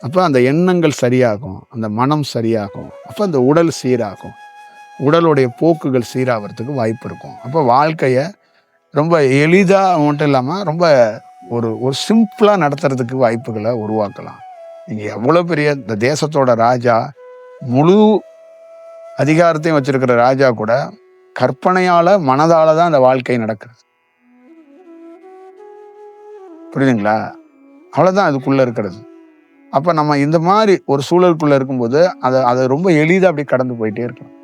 அப்போ அந்த எண்ணங்கள் சரியாகும், அந்த மனம் சரியாகும், அப்போ அந்த உடல் சீராகும், உடலுடைய போக்குகள் சீராகிறதுக்கு வாய்ப்பு இருக்கும். அப்போ வாழ்க்கையை ரொம்ப எளிதாக மட்டும் இல்லாமல் ரொம்ப ஒரு ஒரு சிம்பிளா நடத்துறதுக்கு வாய்ப்புகளை உருவாக்கலாம். நீங்க எவ்வளவு பெரிய இந்த தேசத்தோட ராஜா, முழு அதிகாரத்தையும் வச்சிருக்கிற ராஜா கூட கற்பனையால மனதால தான் அந்த வாழ்க்கை நடக்குது. புரியுதுங்களா? அவ்வளவுதான் அதுக்குள்ள இருக்கிறது. அப்ப நம்ம இந்த மாதிரி ஒரு சூழலுக்குள்ள இருக்கும்போது அதை ரொம்ப எளிதா அப்படி கடந்து போயிட்டே இருக்கலாம்.